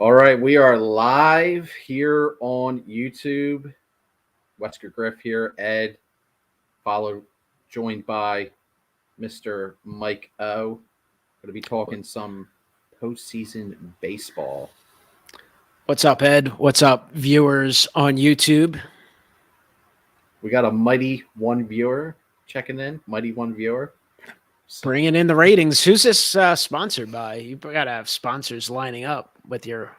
All right, we are live here on YouTube. Wesker Griff here, Ed, joined by Mr. Mike O. Going to be talking some postseason baseball. What's up, Ed? What's up, viewers on YouTube? We got a mighty one viewer checking in. Mighty one viewer. Bringing in the ratings. Who's this sponsored by? You got to have sponsors lining up with your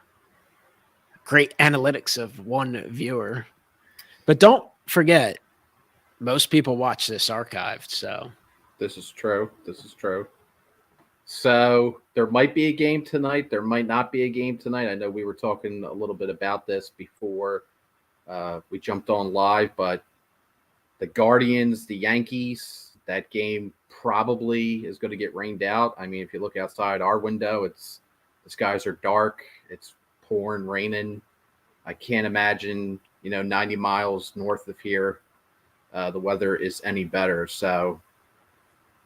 great analytics of one viewer. But don't forget, most people watch this archived, so. This is true. So there might be a game tonight. There might not be a game tonight. I know we were talking a little bit about this before we jumped on live, but the Guardians, the Yankees, that game probably is going to get rained out. I mean, if you look outside our window, the skies are dark. It's pouring, raining. I can't imagine, 90 miles north of here, the weather is any better. So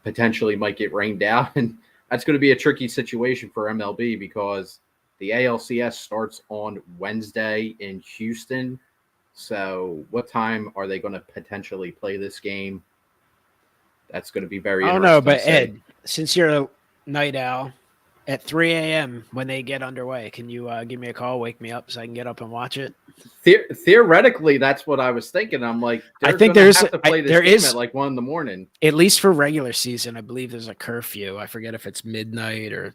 potentially might get rained out. And that's going to be a tricky situation for MLB because the ALCS starts on Wednesday in Houston. So what time are they going to potentially play this game? That's going to be very interesting. I don't know, but Ed, since you're a night owl, at 3 a.m. when they get underway, can you give me a call, wake me up so I can get up and watch it? Theoretically, that's what I was thinking. I'm like, I think there is at like 1 a.m. At least for regular season, I believe there's a curfew. I forget if it's midnight or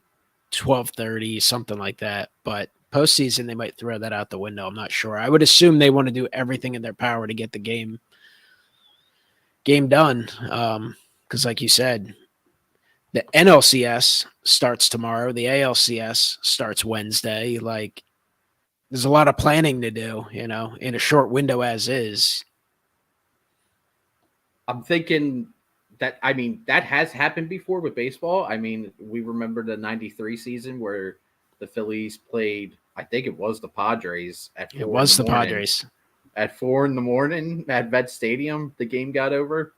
12:30, something like that. But postseason, they might throw that out the window. I'm not sure. I would assume they want to do everything in their power to get the game done. Because like you said, the NLCS starts tomorrow. The ALCS starts Wednesday. Like, there's a lot of planning to do, in a short window as is. I'm thinking that has happened before with baseball. I mean, we remember the 93 season where the Phillies played, I think it was the Padres at 4 It was the Padres. At 4 a.m. at Vet Stadium, the game got over.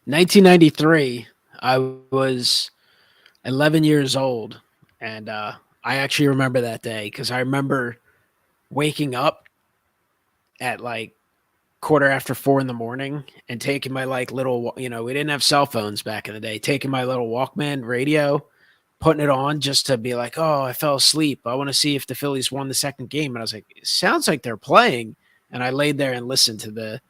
1993, I was 11 years old, and I actually remember that day because I remember waking up at like 4:15 a.m. and taking my little, we didn't have cell phones back in the day, taking my little Walkman radio, putting it on just to be like, oh, I fell asleep. I want to see if the Phillies won the second game. And I was like, it sounds like they're playing. And I laid there and listened to the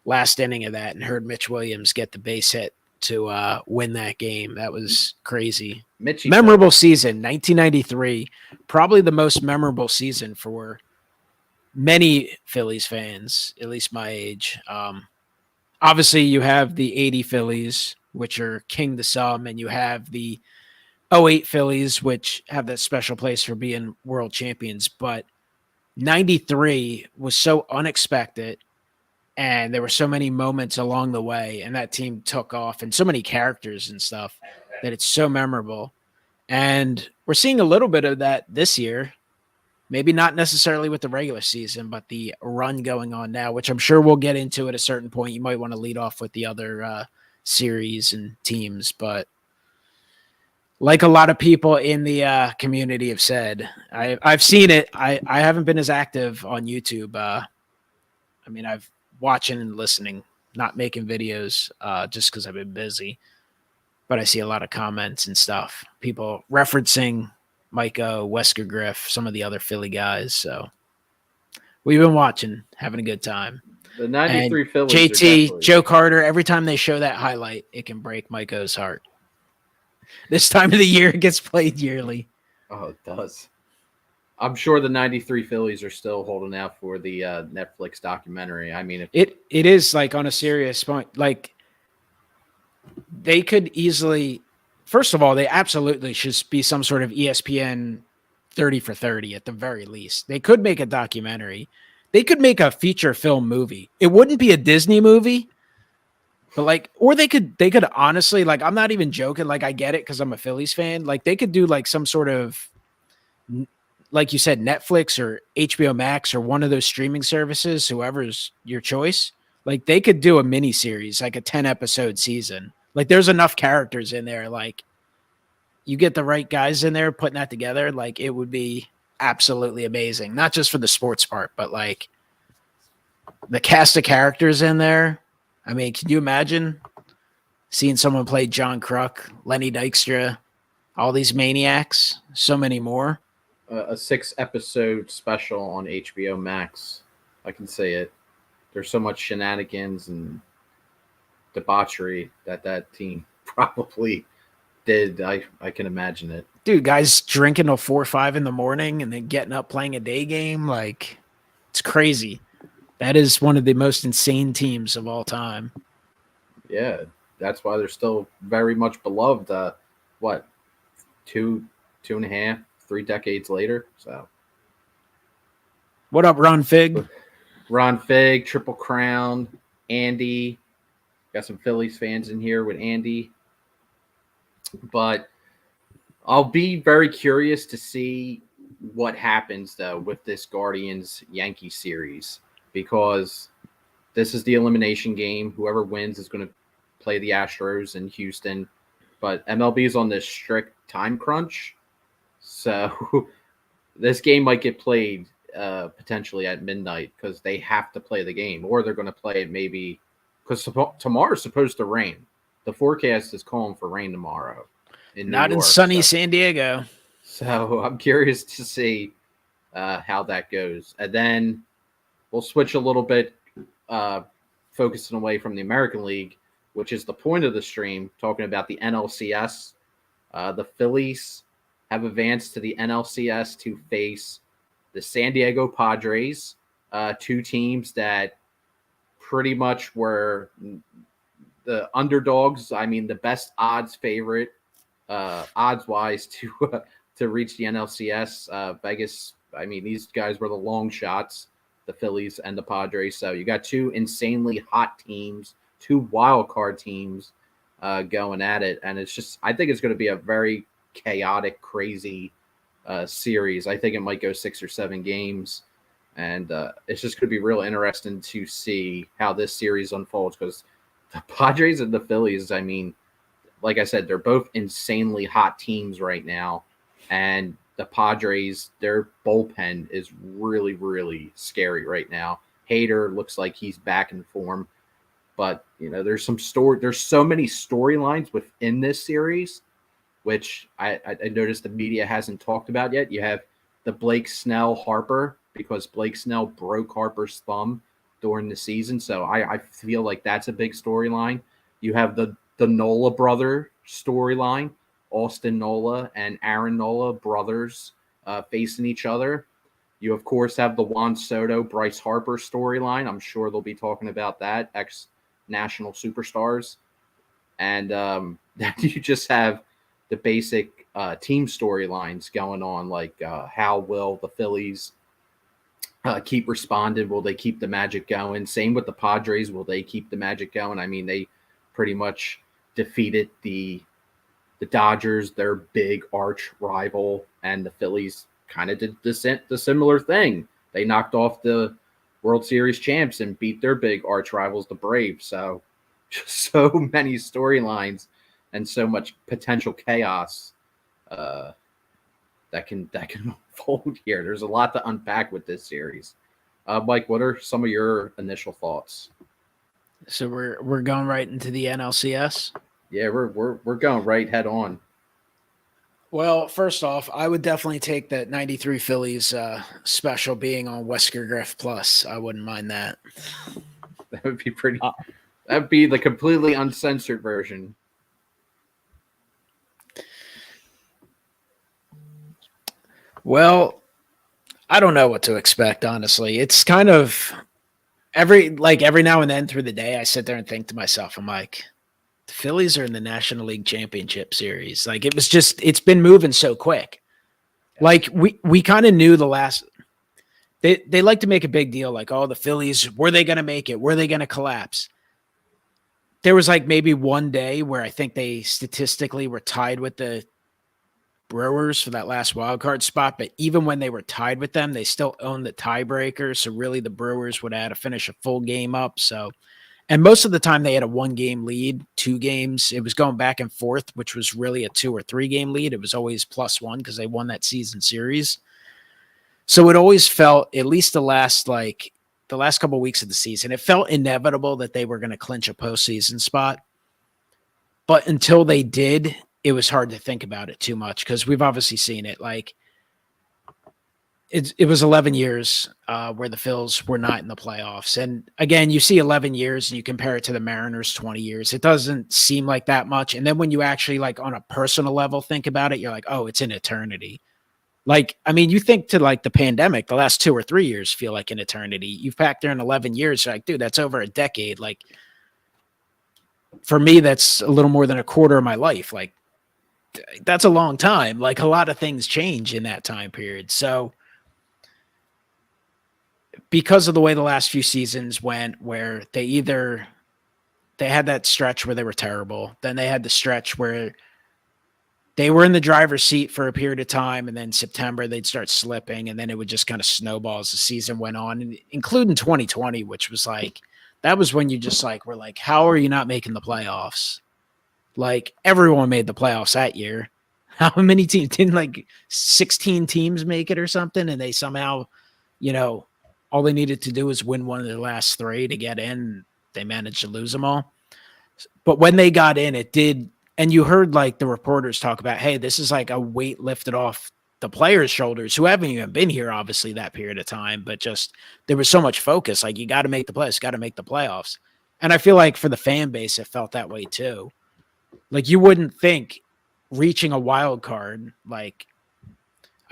last inning of that and heard Mitch Williams get the base hit to win that game. That was crazy. Memorable season, 1993. Probably the most memorable season for many Phillies fans, at least my age. Obviously, you have the 80 Phillies, which are king to some, and you have the 08 Phillies, which have that special place for being world champions. But 93 was so unexpected, and there were so many moments along the way, and that team took off, and so many characters and stuff that it's so memorable. And we're seeing a little bit of that this year. Maybe not necessarily with the regular season, but the run going on now, which I'm sure we'll get into at a certain point. You might want to lead off with the other series and teams. But like a lot of people in the community have said, I've seen it. I haven't been as active on YouTube. I've watching and listening, not making videos just because I've been busy. But I see a lot of comments and stuff. People referencing Mike O, Wesker Griff, some of the other Philly guys. So we've been watching, having a good time. The 93 and Phillies. JT, Joe Carter, every time they show that highlight, it can break Mike O's heart. This time of the year, it gets played yearly. Oh, it does. I'm sure the 93 Phillies are still holding out for the Netflix documentary. I mean, it is like on a serious point. Like, they could easily... First of all, they absolutely should be some sort of ESPN 30 for 30 at the very least. They could make a documentary. They could make a feature film movie. It wouldn't be a Disney movie, but or they could honestly, I'm not even joking. I get it because I'm a Phillies fan. They could do some sort of, like you said, Netflix or HBO Max or one of those streaming services, whoever's your choice. They could do a mini series, a 10-episode season. There's enough characters in there. You get the right guys in there putting that together. It would be absolutely amazing. Not just for the sports part, but like the cast of characters in there. I mean, can you imagine seeing someone play John Kruk, Lenny Dykstra, all these maniacs, so many more? A 6 episode special on HBO Max. I can say it. There's so much shenanigans and debauchery that team probably did. I can imagine it. Dude, guys drinking till 4 or 5 in the morning and then getting up playing a day game. Like, it's crazy. That is one of the most insane teams of all time. Yeah, that's why they're still very much beloved. What, two and a half, 3 decades later? So, What up, Ron Fig? Ron Fig, Triple Crown, Andy. Got some Phillies fans in here with Andy. But I'll be very curious to see what happens, though, with this Guardians Yankee series, because this is the elimination game. Whoever wins is going to play the Astros in Houston. But MLB is on this strict time crunch. So this game might get played potentially at midnight because they have to play the game, or they're going to play it maybe because tomorrow's supposed to rain. The forecast is calling for rain tomorrow. Not in sunny San Diego. So I'm curious to see how that goes. And then we'll switch a little bit, focusing away from the American League, which is the point of the stream, talking about the NLCS. The Phillies have advanced to the NLCS to face the San Diego Padres, two teams that pretty much were the underdogs. I mean, the best odds favorite, odds-wise, to reach the NLCS. Vegas, I mean, these guys were the long shots, the Phillies and the Padres. So you got two insanely hot teams, two wild card teams going at it. And it's just, I think it's going to be a very chaotic, crazy series. I think it might go 6 or 7 games. And it's just going to be real interesting to see how this series unfolds, because the Padres and the Phillies, I mean, like I said, they're both insanely hot teams right now. And the Padres, their bullpen is really, really scary right now. Hader looks like he's back in form. But, you know, there's so many storylines within this series, which I noticed the media hasn't talked about yet. You have the Blake Snell Harper, because Blake Snell broke Harper's thumb during the season. So I feel like that's a big storyline. You have the Nola brother storyline, Austin Nola and Aaron Nola, brothers facing each other. You, of course, have the Juan Soto, Bryce Harper storyline. I'm sure they'll be talking about that, ex-national superstars. And then you just have the basic team storylines going on, like how will the Phillies keep responding? Will they keep the magic going? Same with the Padres. Will they keep the magic going? I mean, they pretty much defeated the Dodgers, their big arch rival, and the Phillies kind of did the similar thing. They knocked off the World Series champs and beat their big arch rivals, the Braves. So just so many storylines and so much potential chaos that can unfold here. There's a lot to unpack with this series. Mike, what are some of your initial thoughts? So we're going right into the NLCS. Yeah, we're going right head on. Well, first off, I would definitely take that 93 Phillies special being on Wesker Griff Plus. I wouldn't mind that. That would be pretty. That'd be the completely uncensored version. Well, I don't know what to expect, honestly. It's kind of every now and then through the day, I sit there and think to myself, I'm like, the Phillies are in the National League Championship Series. Like, it's been moving so quick. Like, we kind of knew the last. They like to make a big deal, like, oh, the Phillies, were they going to make it? Were they going to collapse? There was like maybe one day where I think they statistically were tied with the Brewers for that last wild card spot. But even when they were tied with them, they still owned the tiebreaker. So really the Brewers would have had to finish a full game up. So, and most of the time they had a 1-game lead, 2 games. It was going back and forth, which was really a 2 or 3 game lead. It was always +1 because they won that season series. So it always felt, at least the last couple of weeks of the season, it felt inevitable that they were going to clinch a postseason spot. But until they did, it was hard to think about it too much because we've obviously seen it. Like it was 11 years where the Phils were not in the playoffs. And again, you see 11 years and you compare it to the Mariners 20 years. It doesn't seem like that much. And then when you actually like on a personal level think about it, you're like, oh, it's an eternity. Like, I mean, you think to like the pandemic, the last 2 or 3 years feel like an eternity. You factor in 11 years, you're like, dude, that's over a decade. Like for me, that's a little more than a quarter of my life. Like that's a long time. Like a lot of things change in that time period. So because of the way the last few seasons went, where they had that stretch where they were terrible, then they had the stretch where they were in the driver's seat for a period of time, and then September they'd start slipping, and then it would just kind of snowball as the season went on, including 2020, which was like, that was when you just like were like, how are you not making the playoffs? Like everyone made the playoffs that year. How many teams didn't like 16 teams make it or something? And they somehow, all they needed to do was win one of their last 3 to get in. They managed to lose them all. But when they got in, it did. And you heard like the reporters talk about, hey, this is like a weight lifted off the players' shoulders who haven't even been here, obviously, that period of time. But just there was so much focus. Like, you got to make the playoffs, got to make the playoffs. And I feel like for the fan base, it felt that way too. Like, you wouldn't think reaching a wild card, a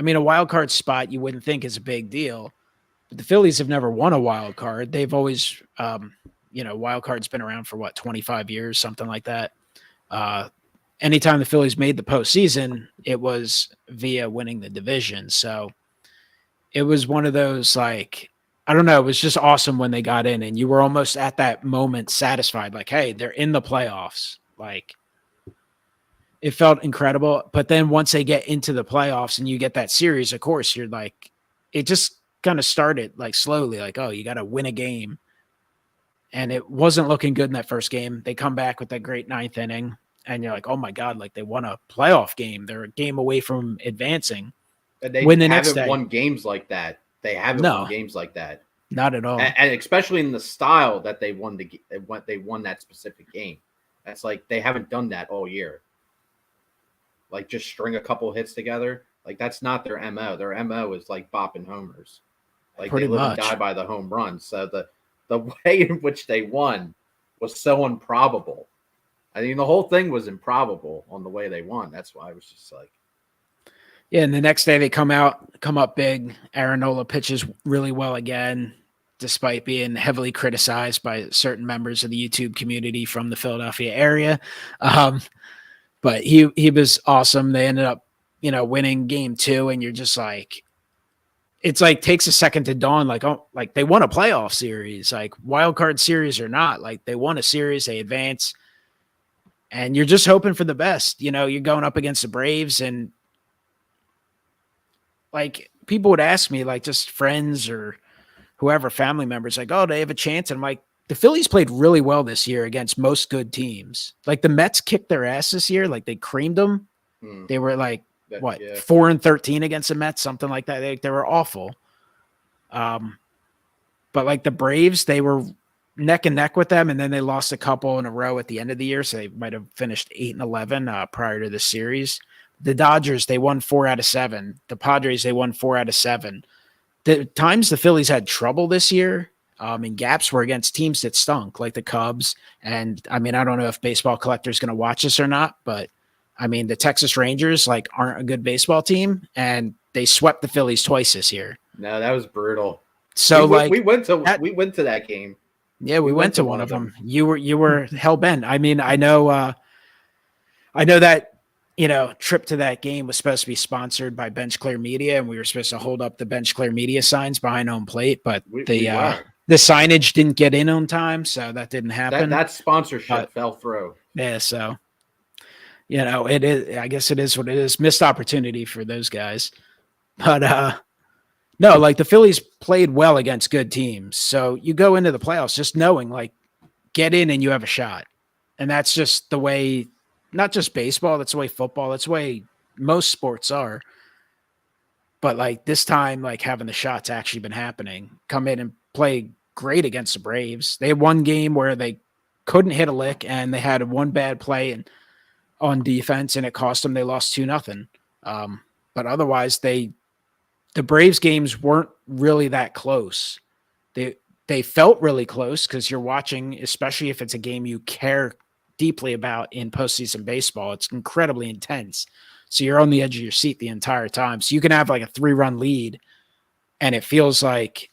wild card spot, you wouldn't think is a big deal. But the Phillies have never won a wild card. They've always, wild card's been around for 25 years, something like that. Anytime the Phillies made the postseason, it was via winning the division. So it was one of those, like, I don't know, it was just awesome when they got in, and you were almost at that moment satisfied, like, hey, they're in the playoffs. Like, it felt incredible. But then once they get into the playoffs and you get that series, of course, you're like, it just kind of started like slowly, like, oh, you got to win a game. And it wasn't looking good in that first game. They come back with that great 9th inning, and you're like, oh my God, like they won a playoff game. They're a game away from advancing. And they win the haven't next day. won games like that. They haven't won games like that. Not at all. And especially in the style that they won they won that specific game. That's like they haven't done that all year. Like just string a couple hits together. Like that's not their MO. Their MO is like bopping homers. Like pretty they live much and die by the home run. So the way in which they won was so improbable. I mean, the whole thing was improbable on the way they won. That's why I was just like, yeah. And the next day they come up big. Aaron Nola pitches really well again, despite being heavily criticized by certain members of the YouTube community from the Philadelphia area. But he was awesome. They ended up, winning game 2, and you're just like, it's like takes a second to dawn, like, oh, like they won a playoff series, like wild card series or not, like they won a series, they advance, and you're just hoping for the best. You're going up against the Braves, and like people would ask me, like just friends or whoever, family members, like, oh, they have a chance. And I'm like, the Phillies played really well this year against most good teams. Like the Mets kicked their ass this year. Like they creamed them. They were like, 4-13 against the Mets, something like that. They were awful. But like the Braves, they were neck and neck with them, and then they lost a couple in a row at the end of the year, so they might have finished 8-11 prior to the series. The Dodgers, they won 4 out of 7. The Padres, they won 4 out of 7. The times the Phillies had trouble this year, and gaps were against teams that stunk, like the Cubs. And I mean, I don't know if Baseball Collector is going to watch this or not, but I mean, the Texas Rangers like aren't a good baseball team, and they swept the Phillies twice this year. No, that was brutal. So we went to that game. Yeah, we went to one of them. You were hell bent. I mean, I know that trip to that game was supposed to be sponsored by Bench Clear Media, and we were supposed to hold up the Bench Clear Media signs behind home plate, but the signage didn't get in on time, so that didn't happen. That sponsorship fell through. Yeah, so it is. I guess it is what it is. Missed opportunity for those guys, but no, like the Phillies played well against good teams, so you go into the playoffs just knowing like get in and you have a shot, and that's just the way. Not just baseball, that's the way football, that's the way most sports are. But like this time, like having the shots actually been happening, come in and play great against the Braves. They had one game where they couldn't hit a lick and they had one bad play and on defense and it cost them. They lost 2-0. But otherwise, the Braves games weren't really that close. They felt really close because you're watching, especially if it's a game you care deeply about in postseason baseball. It's incredibly intense. So you're on the edge of your seat the entire time. So you can have like a 3-run lead and it feels like,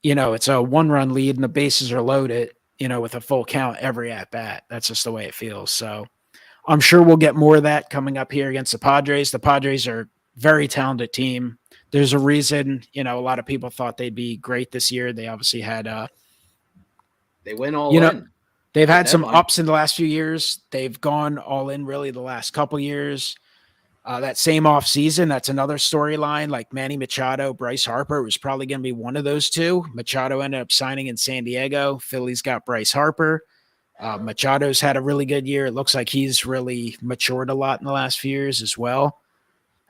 it's a 1-run lead and the bases are loaded, with a full count every at bat. That's just the way it feels. So I'm sure we'll get more of that coming up here against the Padres. The Padres are a very talented team. There's a reason, a lot of people thought they'd be great this year. They obviously had, they went all in. They've had some ups in the last few years. They've gone all in really the last couple years. That same off season, that's another storyline. Like Manny Machado, Bryce Harper was probably going to be one of those two. Machado ended up signing in San Diego. Phillies got Bryce Harper. Machado's had a really good year. It looks like he's really matured a lot in the last few years as well.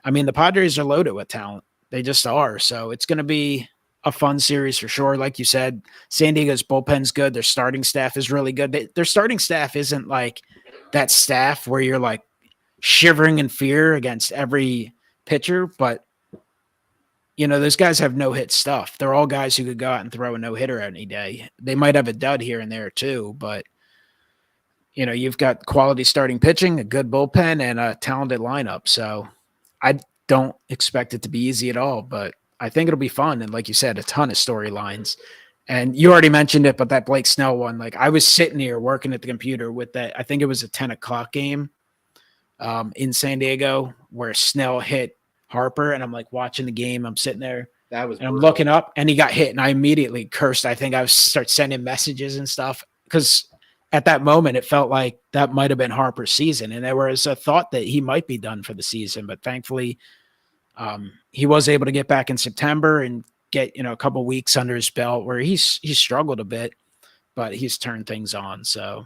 I mean, the Padres are loaded with talent. They just are. So it's going to be a fun series for sure. Like you said, San Diego's bullpen's good. Their starting staff is really good. Their starting staff isn't like that staff where you're like shivering in fear against every pitcher, but those guys have no-hit stuff. They're all guys who could go out and throw a no-hitter any day. They might have a dud here and there too, but you've got quality starting pitching, a good bullpen, and a talented lineup. So I don't expect it to be easy at all, but I think it'll be fun. And like you said, a ton of storylines. And you already mentioned it, but that Blake Snell one, like I was sitting here working at the computer with that. I think it was a 10 o'clock game in San Diego where Snell hit Harper. And I'm like watching the game. I'm sitting there. That was and I'm brutal. looking up and he got hit. And I immediately cursed. I think I start sending messages and stuff because at that moment, it felt like that might have been Harper's season. And there was a thought that he might be done for the season, but thankfully he was able to get back in September and get, a couple weeks under his belt where he's struggled a bit, but he's turned things on. So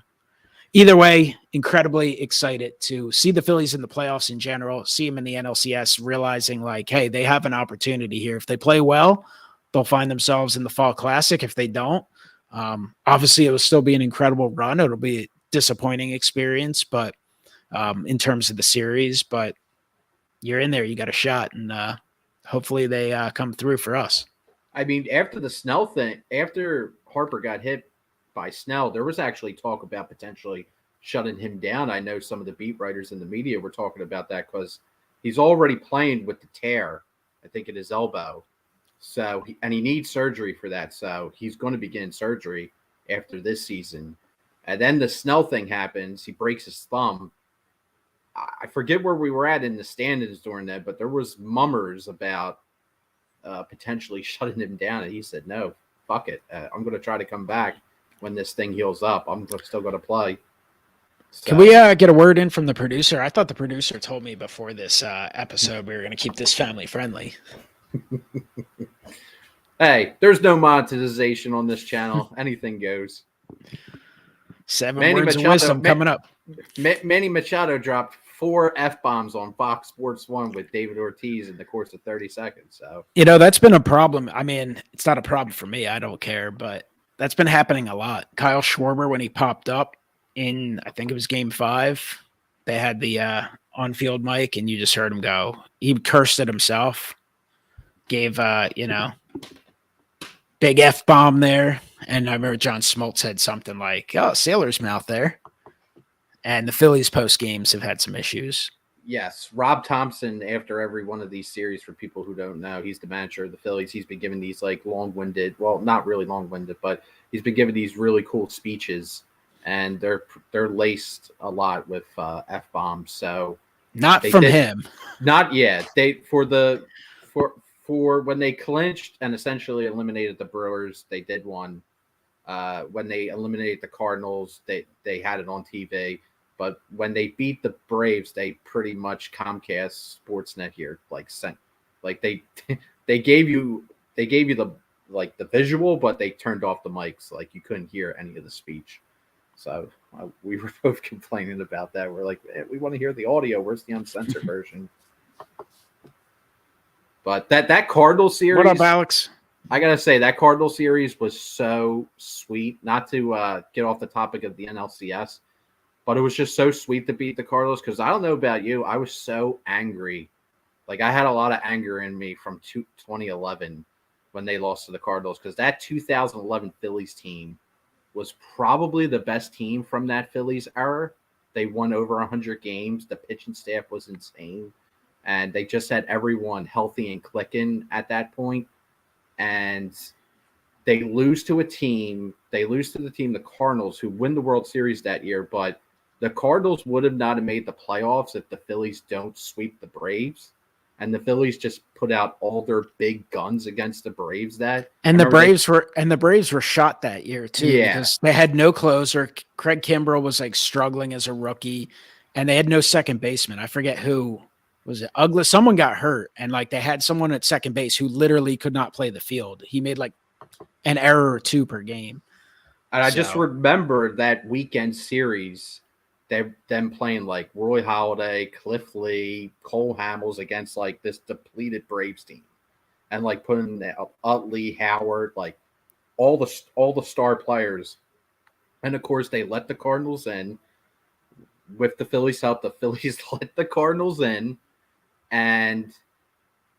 either way, incredibly excited to see the Phillies in the playoffs in general, see them in the NLCS, realizing like, hey, they have an opportunity here. If they play well, they'll find themselves in the Fall Classic. If they don't, obviously it will still be an incredible run. It'll be a disappointing experience, but in terms of the series, but you're in there, you got a shot, and hopefully they come through for us. I mean, after the Snell thing, after Harper got hit by Snell, there was actually talk about potentially shutting him down. I know some of the beat writers in the media were talking about that because he's already playing with the tear, I think, in his elbow. So, he needs surgery for that. So he's going to begin surgery after this season. And then the Snell thing happens. He breaks his thumb. I forget where we were at in the standings during that, but there was mummers about potentially shutting him down. And he said, no, fuck it. I'm going to try to come back when this thing heals up. I'm still going to play. So, can we get a word in from the producer? I thought the producer told me before this episode we were going to keep this family friendly. Hey, there's no monetization on this channel. Anything goes. 7 Manny words Machado, of wisdom coming up. Manny Machado dropped 4 F-bombs on Fox Sports 1 with David Ortiz in the course of 30 seconds. So that's been a problem. I mean, it's not a problem for me. I don't care, but that's been happening a lot. Kyle Schwarber, when he popped up in, I think it was Game 5, they had the on-field mic, and you just heard him go. He cursed at himself, gave big F-bomb there. And I remember John Smoltz said something like, oh, sailor's mouth there. And the Phillies post games have had some issues. Yes. Rob Thompson, after every one of these series, for people who don't know, he's the manager of the Phillies. He's been giving these like long-winded, well, not really long-winded, but he's been giving these really cool speeches, and they're laced a lot with F-bombs. So not from him. Not yet. For when they clinched and essentially eliminated the Brewers, they did one. When they eliminated the Cardinals, they had it on TV. But when they beat the Braves, they pretty much Comcast Sportsnet here they gave you the visual, but they turned off the mics, like you couldn't hear any of the speech. So we were both complaining about that. We're like, we want to hear the audio. Where's the uncensored version? But that Cardinal series. What up, Alex? I gotta say that Cardinal series was so sweet. Not to get off the topic of the NLCS, but it was just so sweet to beat the Cardinals because I don't know about you, I was so angry. Like I had a lot of anger in me from 2011 when they lost to the Cardinals because that 2011 Phillies team was probably the best team from that Phillies era. They won over 100 games. The pitching staff was insane, and they just had everyone healthy and clicking at that point. And they lose to a team. They lose to the team, the Cardinals, who win the World Series that year. But the Cardinals would have not have made the playoffs if the Phillies don't sweep the Braves. And the Phillies just put out all their big guns against the Braves. And the Braves were shot that year too, because they had no closer. Craig Kimbrell was like struggling as a rookie, and they had no second baseman. I forget who was it. Ugly. Someone got hurt, and like they had someone at second base who literally could not play the field. He made like an error or two per game. And I just remember that weekend series. Them playing like Roy Halladay, Cliff Lee, Cole Hamels against like this depleted Braves team, and like putting Utley, Howard, like all the star players, and of course they let the Cardinals in. With the Phillies' help, the Phillies let the Cardinals in, and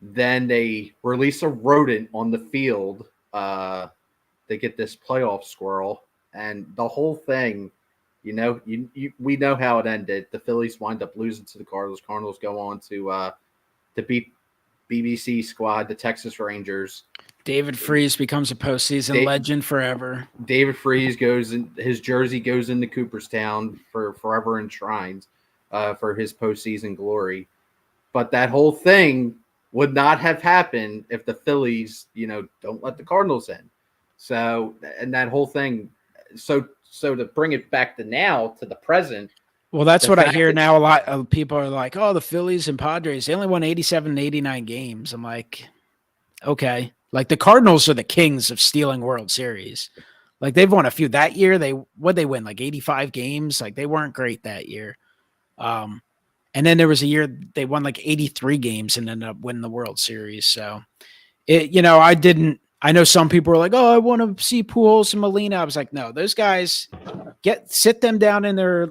then they release a rodent on the field. They get this playoff squirrel, and the whole thing. We know how it ended. The Phillies wind up losing to the Cardinals. Cardinals go on to beat BBC squad, the Texas Rangers. David Freese becomes a postseason legend forever. David Freese his jersey goes into Cooperstown for forever enshrined for his postseason glory. But that whole thing would not have happened if the Phillies, don't let the Cardinals in. So, and that whole thing, so to bring it back to now, to the present. Well, that's what I hear now. A lot of people are like, oh, the Phillies and Padres, they only won 87 and 89 games. I'm like, okay. Like the Cardinals are the kings of stealing World Series. Like they've won a few. That year, they win? Like 85 games? Like they weren't great that year. And then there was a year they won like 83 games and ended up winning the World Series. So, I know some people were like, oh, I want to see Pujols and Molina. I was like, no, those guys, sit them down in their,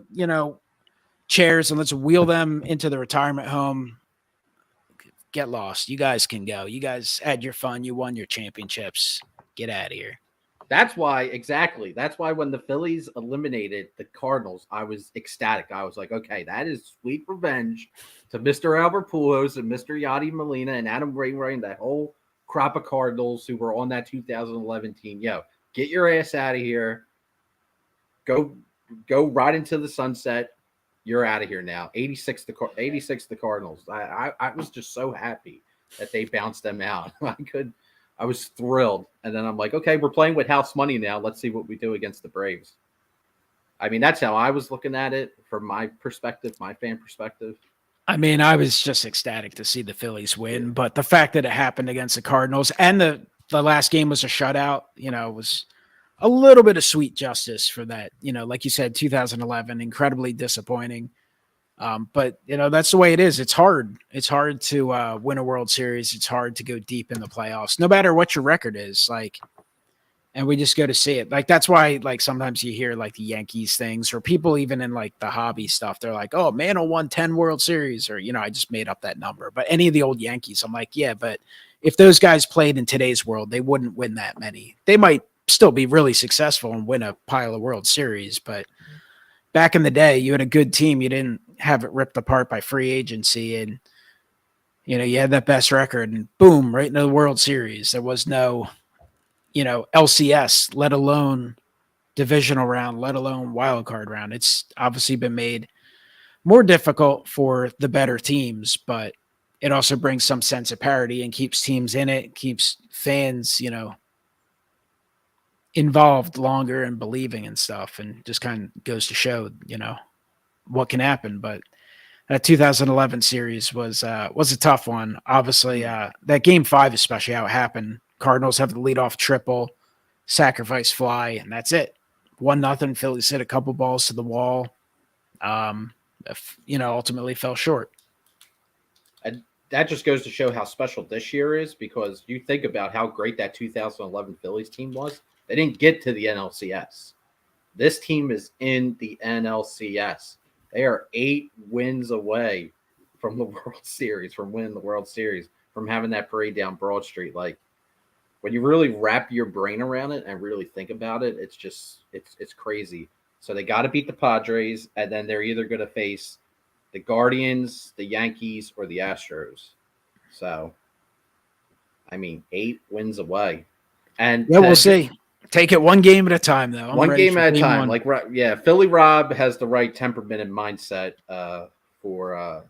chairs and let's wheel them into the retirement home. Get lost. You guys can go. You guys had your fun. You won your championships. Get out of here. That's why when the Phillies eliminated the Cardinals, I was ecstatic. I was like, okay, that is sweet revenge to Mr. Albert Pujols and Mr. Yadi Molina and Adam Wainwright and that whole crop of Cardinals who were on that 2011 team. Yo, get your ass out of here. Go right into the sunset. You're out of here now. 86 the Cardinals. I was just so happy that they bounced them out. I was thrilled. And then I'm like, okay, we're playing with house money now. Let's see what we do against the Braves. I mean, that's how I was looking at it from my perspective, my fan perspective. I mean, I was just ecstatic to see the Phillies win, but the fact that it happened against the Cardinals and the last game was a shutout, was a little bit of sweet justice for that. Like you said, 2011, incredibly disappointing. But that's the way it is. It's hard. It's hard to win a World Series. It's hard to go deep in the playoffs, no matter what your record is. And we just go to see it. Like, that's why, like, sometimes you hear, like, the Yankees things or people even in, like, the hobby stuff. They're like, oh, Mantle won 10 World Series or, I just made up that number. But any of the old Yankees, I'm like, yeah, but if those guys played in today's world, they wouldn't win that many. They might still be really successful and win a pile of World Series. But back in the day, you had a good team. You didn't have it ripped apart by free agency. And, you had that best record and boom, right into the World Series. There was no LCS, let alone divisional round, let alone wild card round. It's obviously been made more difficult for the better teams, but it also brings some sense of parity and keeps teams in it, keeps fans, involved longer and believing and stuff, and just kind of goes to show, what can happen. But that 2011 series was a tough one. Obviously, that game 5, especially how it happened. Cardinals have the leadoff triple, sacrifice fly, and that's it. 1-0. Phillies hit a couple balls to the wall. Ultimately fell short. that just goes to show how special this year is, because you think about how great that 2011 Phillies team was. They didn't get to the NLCS. This team is in the NLCS. They are 8 wins away from the World Series, from winning the World Series, from having that parade down Broad Street. Like, when you really wrap your brain around it and really think about it, it's crazy. So they got to beat the Padres, and then they're either going to face the Guardians, the Yankees, or the Astros. So, I mean, 8 wins away. And Yeah, we'll see. Take it one game at a time, though. One game at a time. Like, yeah, Philly Rob has the right temperament and mindset for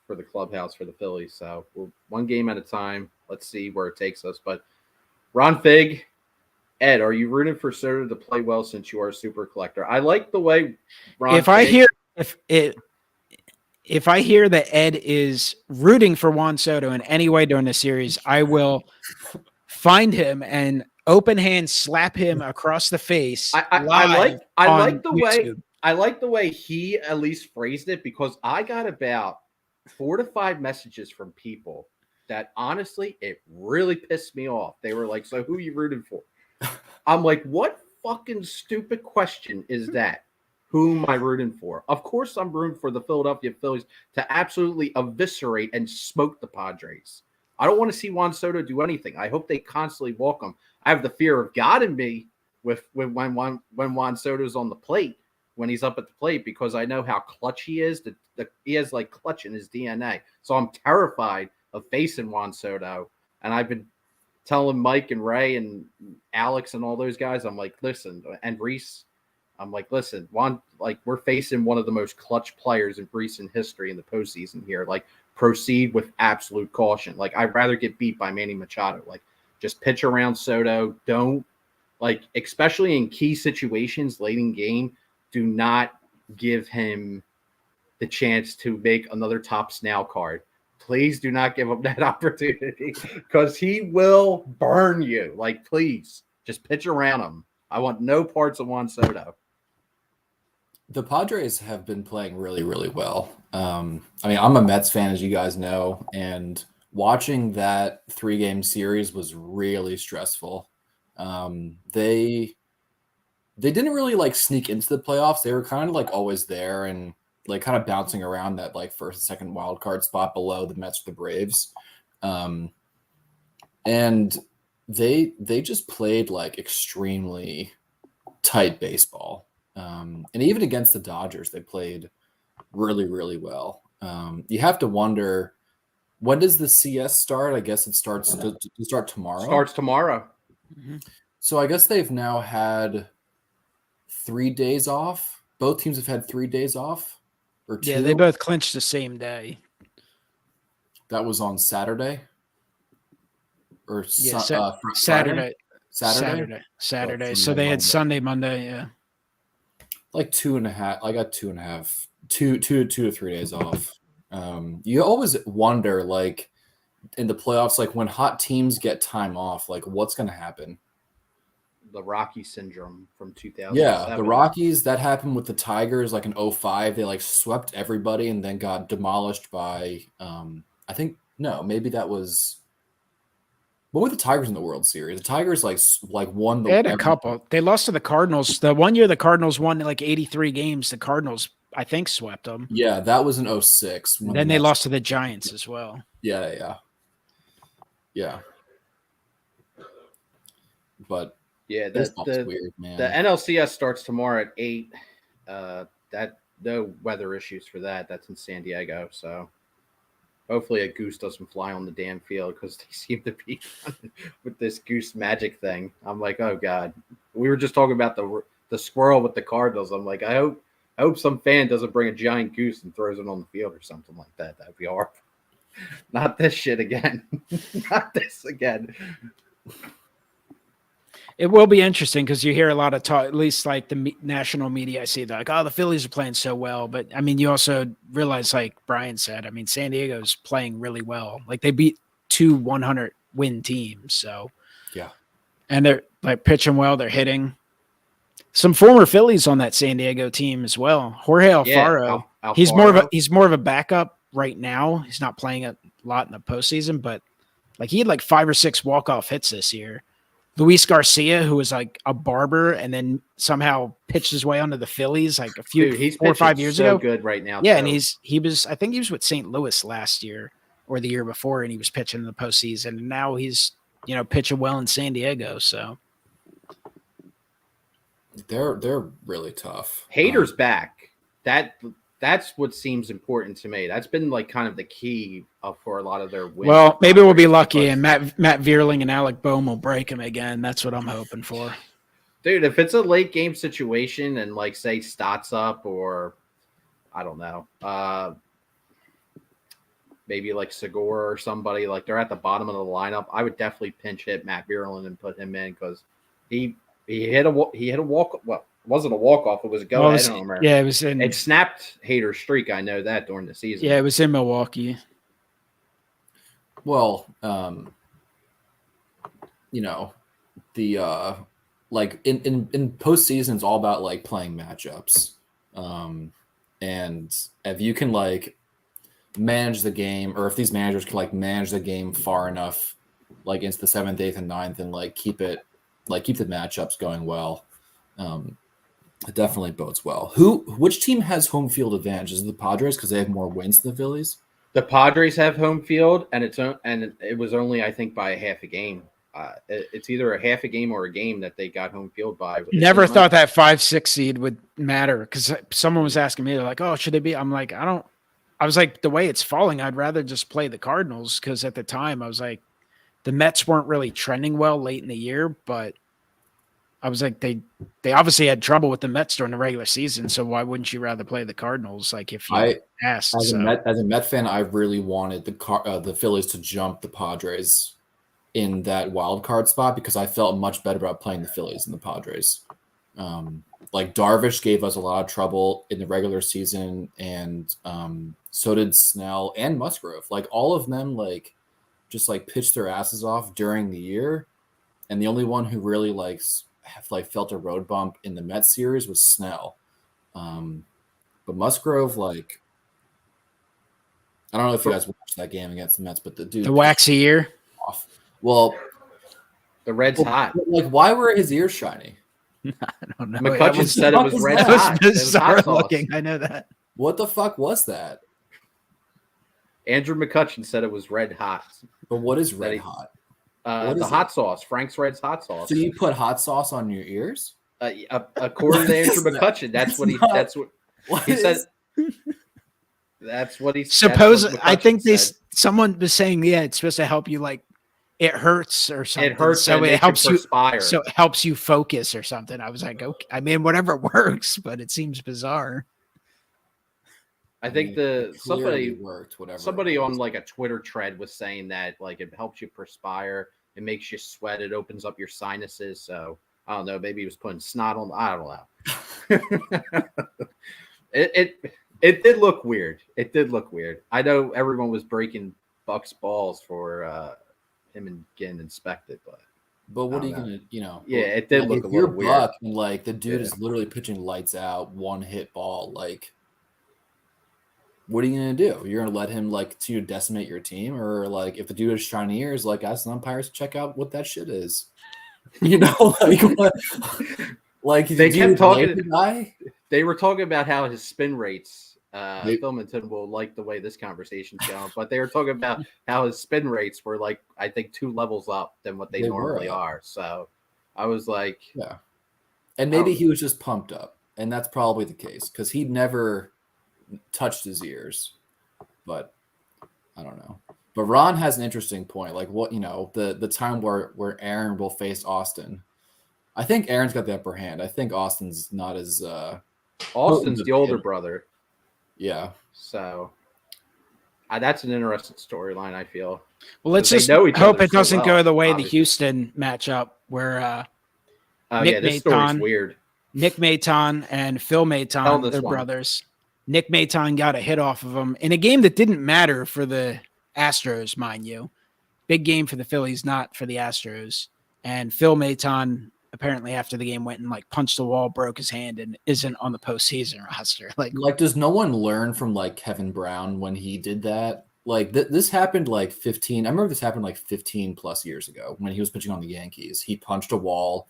the clubhouse for the Phillies. So, one game at a time. Let's see where it takes us. But Ron Fig, Ed, are you rooting for Soto to play well since you are a super collector? I like the way Ron. If I hear that Ed is rooting for Juan Soto in any way during the series, I will find him and open hand slap him across the face. I like the way he at least phrased it, because I got about 4 to 5 messages from people that honestly it really pissed me off. They were like, "So who are you rooting for?" I'm like, "What fucking stupid question is that? Who am I rooting for?" Of course, I'm rooting for the Philadelphia Phillies to absolutely eviscerate and smoke the Padres. I don't want to see Juan Soto do anything. I hope they constantly walk him. I have the fear of God in me when Juan Soto's on the plate, when he's up at the plate, because I know how clutch he is. He has like clutch in his DNA. So I'm terrified of facing Juan Soto. And I've been telling Mike and Ray and Alex and all those guys, I'm like, listen, and Reese, I'm like, listen, Juan, like, we're facing one of the most clutch players in recent history in the postseason here. Like, proceed with absolute caution. Like, I'd rather get beat by Manny Machado. Like, just pitch around Soto. Don't, like, especially in key situations late in game, do not give him the chance to make another top Snell card. Please do not give him that opportunity, because he will burn you. Like, please, just pitch around him. I want no parts of Juan Soto. The Padres have been playing really, really well. I mean, I'm a Mets fan, as you guys know, and watching that 3-game series was really stressful. They didn't really like sneak into the playoffs. They were kind of like always there and like kind of bouncing around that like first and second wild card spot below the Mets or the Braves. And they just played like extremely tight baseball. And even against the Dodgers, they played really, really well. You have to wonder, when does the CS start? I guess it starts to start tomorrow. Starts tomorrow. Mm-hmm. So I guess they've now had 3 days off. Both teams have had 3 days off, or 2. Yeah, they both clinched the same day. That was on Saturday, or Yeah, Saturday. Saturday. So they had Sunday, Monday. Yeah, like 2.5. I got 2 to 3 days off. You always wonder, like in the playoffs, like when hot teams get time off, like what's going to happen? The Rocky syndrome from 2007. Yeah, the Rockies, that happened with the Tigers, like in 2005. They like swept everybody and then got demolished by, I think, no, maybe that was, what were the Tigers in the World Series? The Tigers like won the. They had a couple. They lost to the Cardinals. The one year the Cardinals won like 83 games. The Cardinals, I think, swept them. Yeah, that was in 2006. Then they lost to the Giants as well. Yeah. But yeah, the weird, man. The NLCS starts tomorrow at 8. That no weather issues for that. That's in San Diego. So hopefully a goose doesn't fly on the damn field, because they seem to be with this goose magic thing. I'm like, oh God. We were just talking about the squirrel with the Cardinals. I'm like, I hope some fan doesn't bring a giant goose and throws it on the field or something like that. That'd be horrible. Not this shit again. Not this again. It will be interesting because you hear a lot of talk, at least like the national media. I see they're like, oh, the Phillies are playing so well. But I mean, you also realize, like Brian said, I mean, San Diego's playing really well. Like they beat 2 100-win teams. So, yeah. And they're like pitching well. They're hitting. Some former Phillies on that San Diego team as well. Jorge Alfaro. Alfaro. He's more of a backup right now. He's not playing a lot in the postseason, but like he had like 5 or 6 walk-off hits this year. Luis Garcia, who was like a barber and then somehow pitched his way onto the Phillies like He's 4 or 5 pitching years so ago. good right now. Yeah, too. and I think he was with St. Louis last year or the year before, and he was pitching in the postseason. And now he's, pitching well in San Diego. So They're really tough. Hader's back. That's what seems important to me. That's been like kind of the key for a lot of their wins. well, maybe we'll be lucky, and Matt Vierling and Alec Boehm will break him again. That's what I'm hoping for. Dude, if it's a late game situation and like say Stott's up or I don't know, maybe like Segura or somebody, like they're at the bottom of the lineup, I would definitely pinch hit Matt Vierling and put him in because he hit a walk. Well, it wasn't a walk off; it was a go ahead homer. Yeah, it was in. It snapped Hader's streak. I know that during the season. Yeah, it was in Milwaukee. Well, the like in postseason, it's all about like playing matchups, and if you can like manage the game, or if these managers can like manage the game far enough, like into the 7th, 8th, and 9th, and like keep the matchups going well, it definitely bodes well. Which team has home field advantage? Is it the Padres because they have more wins than the Phillies? The Padres have home field, and it was only I think by a half a game. It's either a half a game or a game that they got home field by. Never thought that 5-6 seed would matter because someone was asking me, they're like, "Oh, should they be?" I'm like, I was like, the way it's falling, I'd rather just play the Cardinals because at the time I was like, the Mets weren't really trending well late in the year, but I was like, they obviously had trouble with the Mets during the regular season, so why wouldn't you rather play the Cardinals? Like if you asked. As a Met fan, I really wanted the Phillies to jump the Padres in that wild card spot because I felt much better about playing the Phillies than the Padres. Like Darvish gave us a lot of trouble in the regular season, and so did Snell and Musgrove. Like all of them, like just like pitched their asses off during the year, and the only one who really felt a road bump in the Mets series was Snell. But Musgrove, like, I don't know if you guys watched that game against the Mets, but the waxy ear. Off. Well, the red's hot. Like, why were his ears shiny? I don't know. McCutcheon said it was red That hot. was bizarre looking. I know that. What the fuck was that? Andrew McCutcheon said it was red hot. But what is red hot? Hot sauce, Frank's Red's hot sauce. So you put hot sauce on your ears? According to Andrew McCutcheon, that's what he said. That's what he supposed. I think someone was saying, yeah, it's supposed to help you, like it hurts or something. It hurts, so it helps you perspire. So it helps you focus or something. I was like, okay, I mean, whatever works, but it seems bizarre. I think somebody worked, whatever. Somebody on like a Twitter thread was saying that like it helps you perspire, it makes you sweat, it opens up your sinuses. So I don't know, maybe he was putting snot on. I don't know. It did look weird. It did look weird. I know everyone was breaking Buck's balls for him and getting inspected, but what are you gonna, Yeah, it did look a little weird. Buck and like the dude is literally pitching lights out, one hit ball, like. What are you gonna do? You're gonna let him like to decimate your team, or like if the dude has shiny ears, like ask the umpires to check out what that shit is. Like what? Like they kept talking. They were talking about how his spin rates. Philmanton will like the way this conversation's going, but they were talking about how his spin rates were like I think 2 levels up than what they normally are. So I was like, yeah, and maybe he was just pumped up, and that's probably the case because he never touched his ears, but I don't know. But Ron has an interesting point. Like what the time where Aaron will face Austin. I think Aaron's got the upper hand. I think Austin's not as Austin's the older brother. Yeah. So that's an interesting storyline, I feel. Well, let's just hope it doesn't go the way the Houston matchup where this story's weird. Nick Maton and Phil Maton, they're brothers. Nick Maton got a hit off of him in a game that didn't matter for the Astros, mind you. Big game for the Phillies, not for the Astros. And Phil Maton apparently after the game went and like punched the wall, broke his hand, and isn't on the postseason roster. Like, does no one learn from like Kevin Brown when he did that? Like this happened like 15. I remember this happened like 15 plus years ago when he was pitching on the Yankees. He punched a wall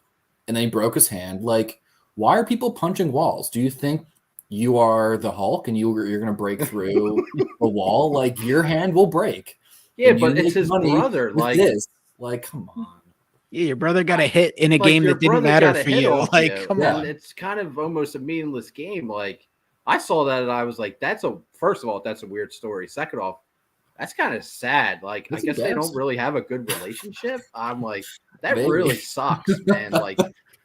and then he broke his hand. Like, why are people punching walls? Do you think you are the Hulk and you're going to break through a wall? Like, your hand will break. Yeah, but it's his brother. Like this. Like, come on. Yeah, your brother got a hit in a game that didn't matter for you. Like, come on. It's kind of almost a meaningless game. Like, I saw that and I was like, first of all, that's a weird story. Second off, that's kind of sad. Like, I guess they don't really have a good relationship. I'm like, that really sucks, man. Like,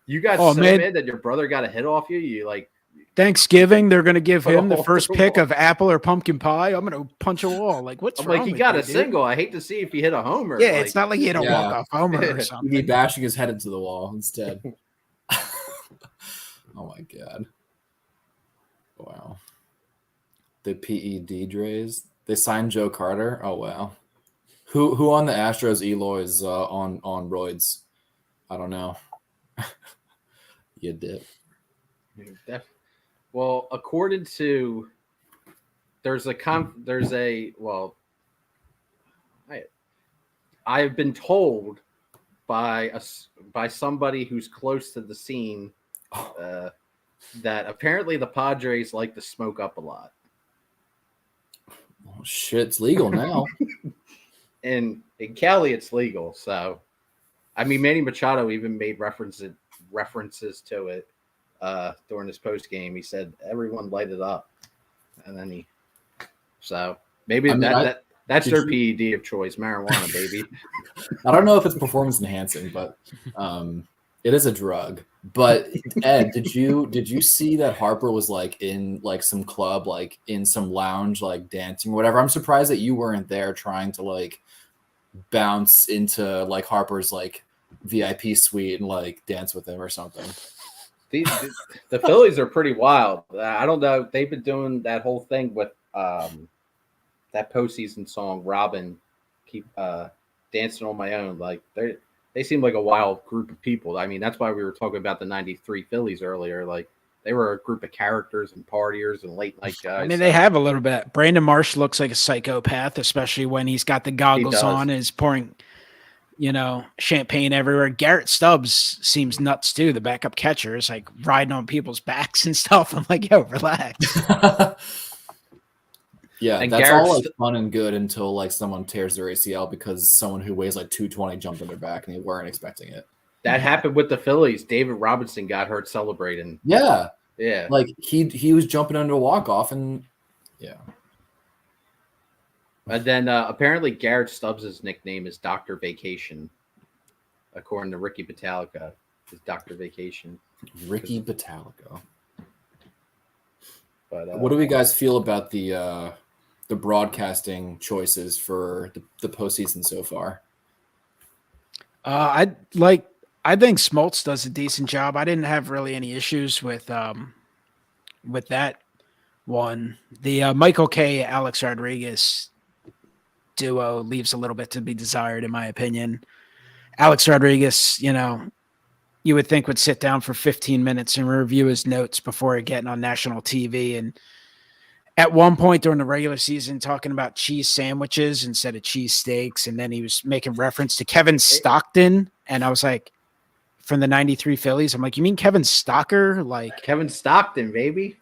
you got mad that your brother got a hit off you. You like Thanksgiving, they're going to give him the first pick of apple or pumpkin pie. I'm going to punch a wall. Like, what's wrong? Like, he got a single. I hate to see if he hit a homer. Yeah, it's not like he hit a walk-off homer or something. He'd be bashing his head into the wall instead. Oh my god! Wow. The PED Drays. They signed Joe Carter. Oh wow. Who on the Astros Eloy is on roids? I don't know. You did. Well, according to I have been told by somebody who's close to the scene that apparently the Padres like to smoke up a lot. Oh, shit, it's legal now. And in Cali, it's legal. So, I mean, Manny Machado even made references to it during his post game. He said everyone light it up, and then so maybe that's their PED of choice, marijuana, baby. I don't know if it's performance enhancing, but it is a drug. But Ed, did you see that Harper was like in like some club, like in some lounge, like dancing or whatever? I'm surprised that you weren't there trying to like bounce into like Harper's like VIP suite and like dance with him or something. The Phillies are pretty wild. I don't know. They've been doing that whole thing with that postseason song, Robin, keep dancing on my own. Like they seem like a wild group of people. I mean, that's why we were talking about the '93 Phillies earlier. Like they were a group of characters and partiers and late night guys. I mean, they have a little bit. Brandon Marsh looks like a psychopath, especially when he's got the goggles on and is pouring, champagne everywhere. Garrett Stubbs seems nuts too. The backup catcher is like riding on people's backs and stuff. I'm like, yo, relax. Yeah, and that's all like fun and good until like someone tears their ACL because someone who weighs like 220 jumped on their back and they weren't expecting it. That happened with the Phillies. David Robinson got hurt celebrating. Yeah. Yeah. Like he was jumping under a walk-off and yeah. And then apparently Garrett Stubbs' nickname is Dr. Vacation. According to Ricky Battalica, is Dr. Vacation. Ricky Battalica. But what do we guys feel about the broadcasting choices for the postseason so far? I think Smoltz does a decent job. I didn't have really any issues with that one. The Michael K. Alex Rodriguez duo leaves a little bit to be desired, in my opinion. Alex Rodriguez, you would think would sit down for 15 minutes and review his notes before getting on national TV. And at one point during the regular season, talking about cheese sandwiches instead of cheese steaks. And then he was making reference to Kevin Stockton. And I was like, from the 93 Phillies, I'm like, you mean Kevin Stocker? Like Kevin Stockton, baby.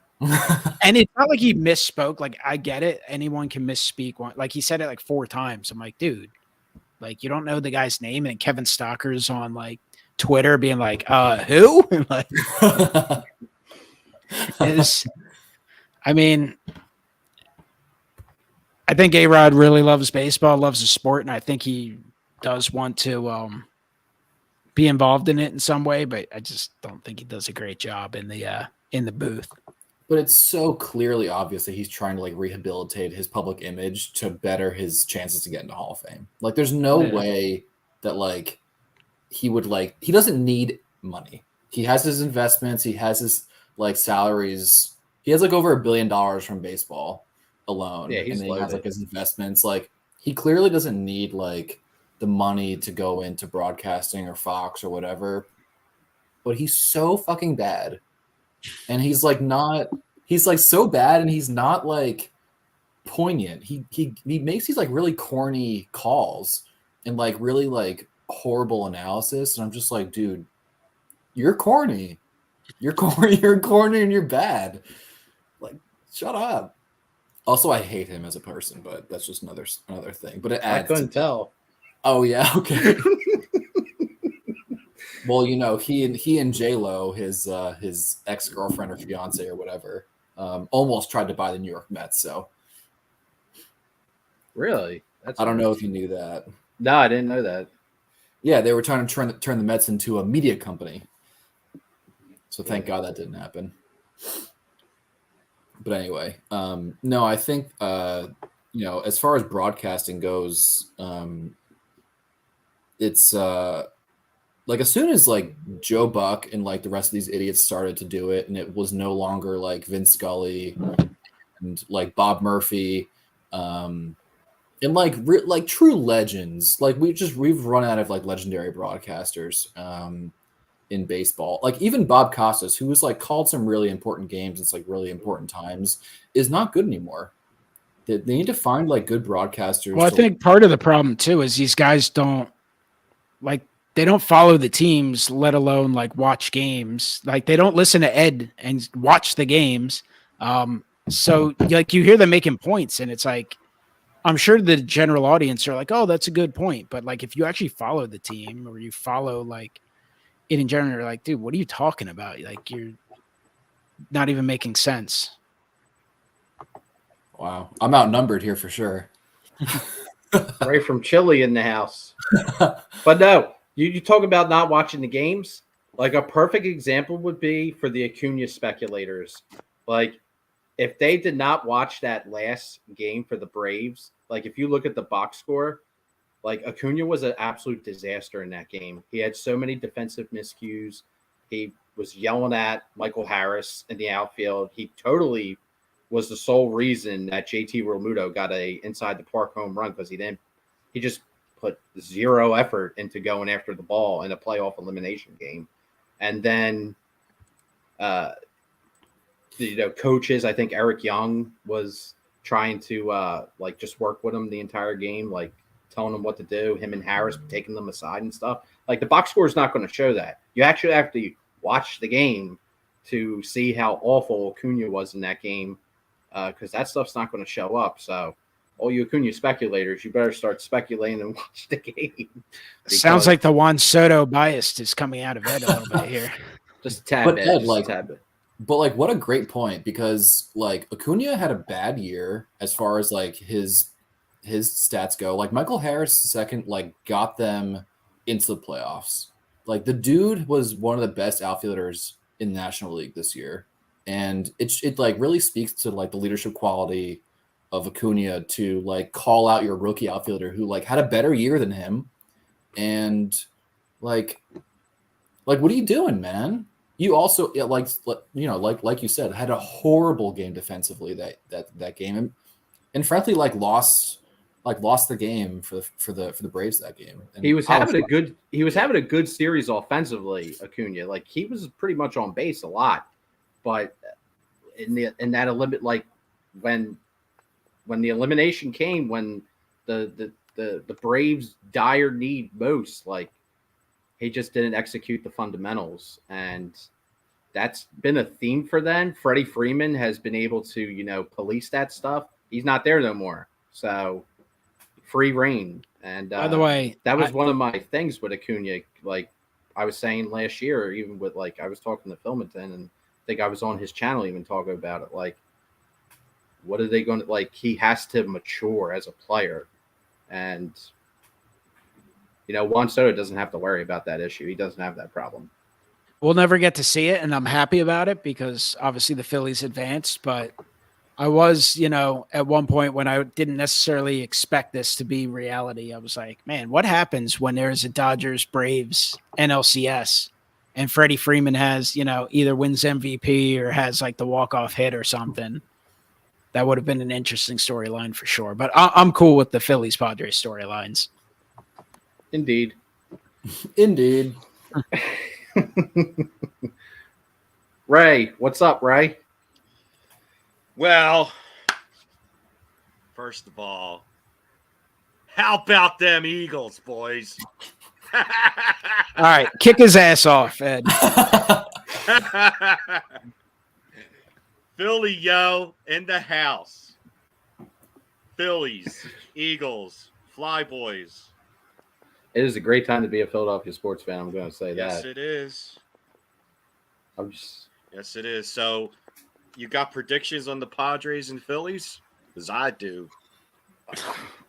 And it's not like he misspoke. Like, I get it. Anyone can misspeak. Like, he said it like 4 times. I'm like, dude, like, you don't know the guy's name. And Kevin Stocker's on like Twitter being like, who? Like, I think A-Rod really loves baseball, loves the sport, and I think he does want to be involved in it in some way, but I just don't think he does a great job in the booth. But it's so clearly obvious that he's trying to like rehabilitate his public image to better his chances to get into Hall of Fame. Like, there's no way that like he doesn't need money. He has his investments. He has his like salaries. He has like over $1 billion from baseball alone. Yeah, he's and then he has like his investments. Like, he clearly doesn't need like the money to go into broadcasting or Fox or whatever. but he's so fucking bad. And he's like so bad, and he's not like poignant. He makes these like really corny calls and like really like horrible analysis, and I'm just like, dude, you're corny. You're corny, and you're bad. Like, shut up. Also, I hate him as a person, but that's just another thing. But it adds. I couldn't tell. Oh yeah, okay. Well, you know, he and J-Lo, his ex-girlfriend or fiance or whatever, almost tried to buy the New York Mets. So Really? I don't know if you knew that. No, I didn't know that. Yeah, they were trying to turn the Mets into a media company. So thank God that didn't happen. But anyway, no, I think you know, as far as broadcasting goes, it's like as soon as like Joe Buck and like the rest of these idiots started to do it, and it was no longer like Vince Scully and like Bob Murphy, and like true legends. Like we've run out of like legendary broadcasters in baseball. Like even Bob Costas, who was like called some really important games, it's like really important times, is not good anymore. They need to find like good broadcasters. Well, I think part of the problem too is these guys don't like. They don't follow the teams, let alone like watch games. Like they don't listen to Ed and watch the games. So like you hear them making points, and it's like I'm sure the general audience are like, "Oh, that's a good point." But like if you actually follow the team or you follow like it in general, you're like, "Dude, what are you talking about?" Like you're not even making sense. Wow, I'm outnumbered here for sure. Right from Chile in the house. But no. You talk about not watching the games. Like a perfect example would be for the Acuna speculators. Like if they did not watch that last game for the Braves, like if you look at the box score, like Acuna was an absolute disaster in that game. He had so many defensive miscues. He was yelling at Michael Harris in the outfield. He totally was the sole reason that JT Realmuto got a inside the park home run because he just put zero effort into going after the ball in a playoff elimination game. And then, coaches, I think Eric Young was trying to like just work with him the entire game, like telling him what to do, him and Harris taking them aside and stuff. Like the box score is not going to show that. You actually have to watch the game to see how awful Acuna was in that game because that stuff's not going to show up. So all you Acuna speculators, you better start speculating and watch the game. Sounds like the Juan Soto bias is coming out of Ed a little bit here. Just a tad But bit. Ed, Just like, a tad bit. But like, what a great point, because like Acuna had a bad year as far as like his stats go. Like Michael Harris second, like got them into the playoffs. Like the dude was one of the best outfielders in the National League this year, and it like really speaks to like the leadership quality of Acuna to like call out your rookie outfielder who like had a better year than him, and like what are you doing, man? You also like you said, had a horrible game defensively that game, and frankly lost the game for the Braves that game. And he was having a good series offensively, Acuna. Like he was pretty much on base a lot, but in that limit, like when the elimination came, when the Braves dire need most, like he just didn't execute the fundamentals, and that's been a theme for them. Freddie Freeman has been able to, police that stuff. He's not there no more. So free reign. And by the way, that was one of my things with Acuna. Like I was saying last year, even with like I was talking to Philmonton, and I think I was on his channel even talking about it. Like, what are they going to like? He has to mature as a player, and Juan Soto doesn't have to worry about that issue. He doesn't have that problem. We'll never get to see it, and I'm happy about it because obviously the Phillies advanced, but I was, at one point when I didn't necessarily expect this to be reality, I was like, man, what happens when there's a Dodgers-Braves NLCS and Freddie Freeman has, either wins MVP or has like the walk-off hit or something? That would have been an interesting storyline for sure, but I'm cool with the Phillies-Padres storylines. Indeed. Ray, what's up, Ray? Well, first of all, how about them Eagles, boys? All right, kick his ass off, Ed. Philly, yo, in the house. Phillies, Eagles, Flyboys. It is a great time to be a Philadelphia sports fan. I'm going to say Yes, that. it is. Yes, it is. So, you got predictions on the Padres and Phillies? Because I do.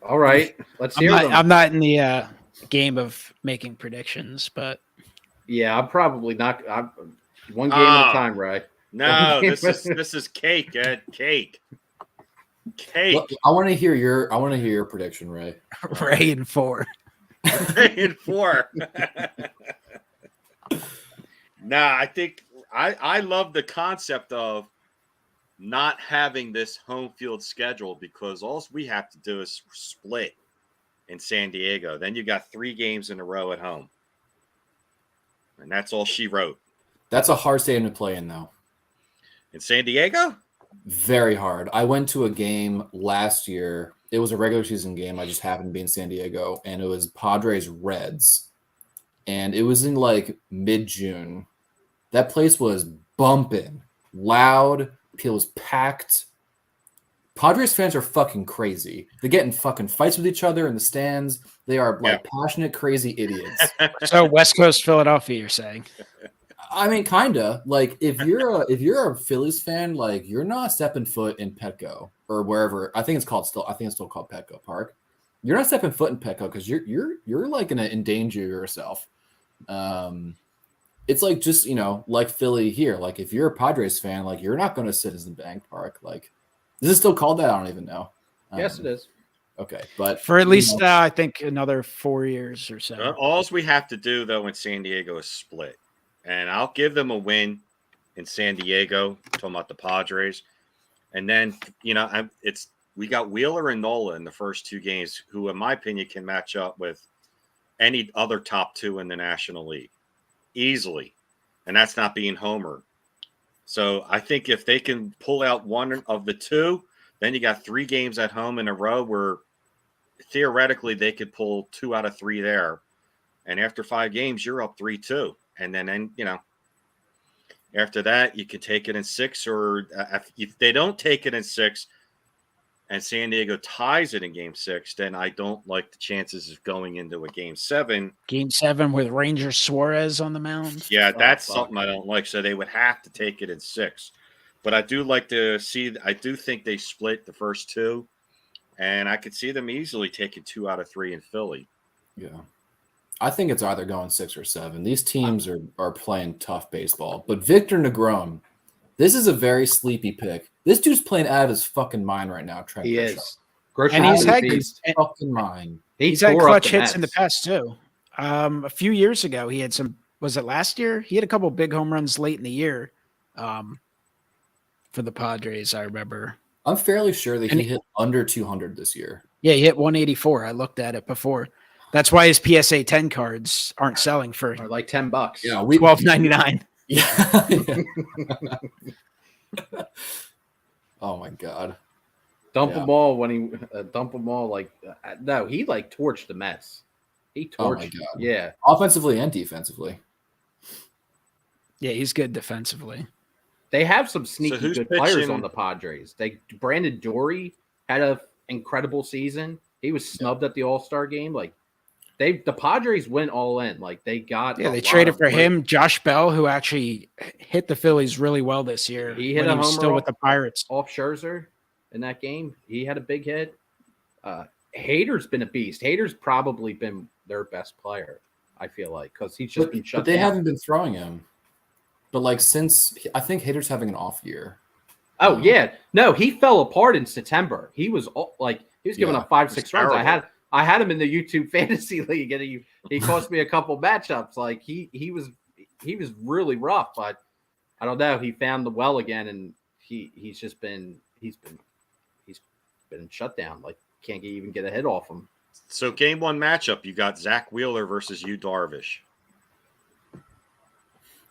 All right, let's hear them. I'm not in the game of making predictions, but Yeah, I'm probably not. One game at a time, Ray. No, this is cake, Ed. Cake. Look, I want to hear your prediction, Ray. Ray in 4. Ray in 4. Nah, I think I love the concept of not having this home field schedule because all we have to do is split in San Diego. Then you got 3 games in a row at home. And that's all she wrote. That's a hard stadium to play in, though. In San Diego? Very hard. I went to a game last year. It was a regular season game. I just happened to be in San Diego, and it was Padres Reds. And it was in like mid-June. That place was bumping, loud. It was packed. Padres fans are fucking crazy. They get in fucking fights with each other in the stands. They are like passionate, crazy idiots. So West Coast Philadelphia, you're saying? I mean, kinda. Like if you're a Phillies fan, like you're not stepping foot in Petco or wherever. I think it's still called Petco Park. You're not stepping foot in Petco because you're like gonna endanger yourself. It's like just like Philly here. Like if you're a Padres fan, like you're not gonna sit in Bank Park. Like is it still called that? I don't even know. Yes, it is. Okay, but For at least I think another 4 years or so. All we have to do though in San Diego is split. And I'll give them a win in San Diego, talking about the Padres. And then, we got Wheeler and Nola in the first 2 games, who, in my opinion, can match up with any other top 2 in the National League easily. And that's not being homer. So I think if they can pull out one of the 2, then you got 3 games at home in a row where theoretically they could pull 2 out of 3 there. And after 5 games, you're up 3-2. And then, after that, you can take it in 6, or if they don't take it in 6 and San Diego ties it in game 6, then I don't like the chances of going into a game 7. Game 7 with Ranger Suarez on the mound. Yeah, that's something I don't like. So they would have to take it in 6. But I do like to see, I do think they split the first 2, and I could see them easily taking 2 out of 3 in Philly. Yeah. I think it's either going 6 or 7. These teams are playing tough baseball. But Victor Negron, this is a very sleepy pick. This dude's playing out of his fucking mind right now. He is. And he's had fucking mind. He's had clutch hits in the past too. A few years ago, he had some. Was it last year? He had a couple big home runs late in the year for the Padres. I remember. I'm fairly sure that he hit under 200 this year. Yeah, he hit 184. I looked at it before. That's why his PSA 10 cards aren't selling for like $10. Yeah, $12.99. Yeah. Oh my god. Dump them all when he dump them all no, he torched the Mets. He torched. Oh my god. Yeah, offensively and defensively. Yeah, he's good defensively. They have some sneaky good players pitching? on the Padres. Brandon Dory had an incredible season. He was snubbed at the All-Star game. The Padres went all in. They got they traded for him. Josh Bell, who actually hit the Phillies really well this year. He hit a homer still with the Pirates off Scherzer in that game. He had a big hit. Hader's been a beast. Hader's probably been their best player, I feel like, because he's just been shut down. But they haven't been throwing him. But since I think Hader's having an off year. Oh yeah, no, he fell apart in September. He was giving up 5-6 runs. I had him in the YouTube fantasy league, and he cost me a couple matchups. He was really rough, but I don't know. He found the well again, and he's been shut down. Can't even get a hit off him. So game 1 matchup, you got Zach Wheeler versus Yu Darvish.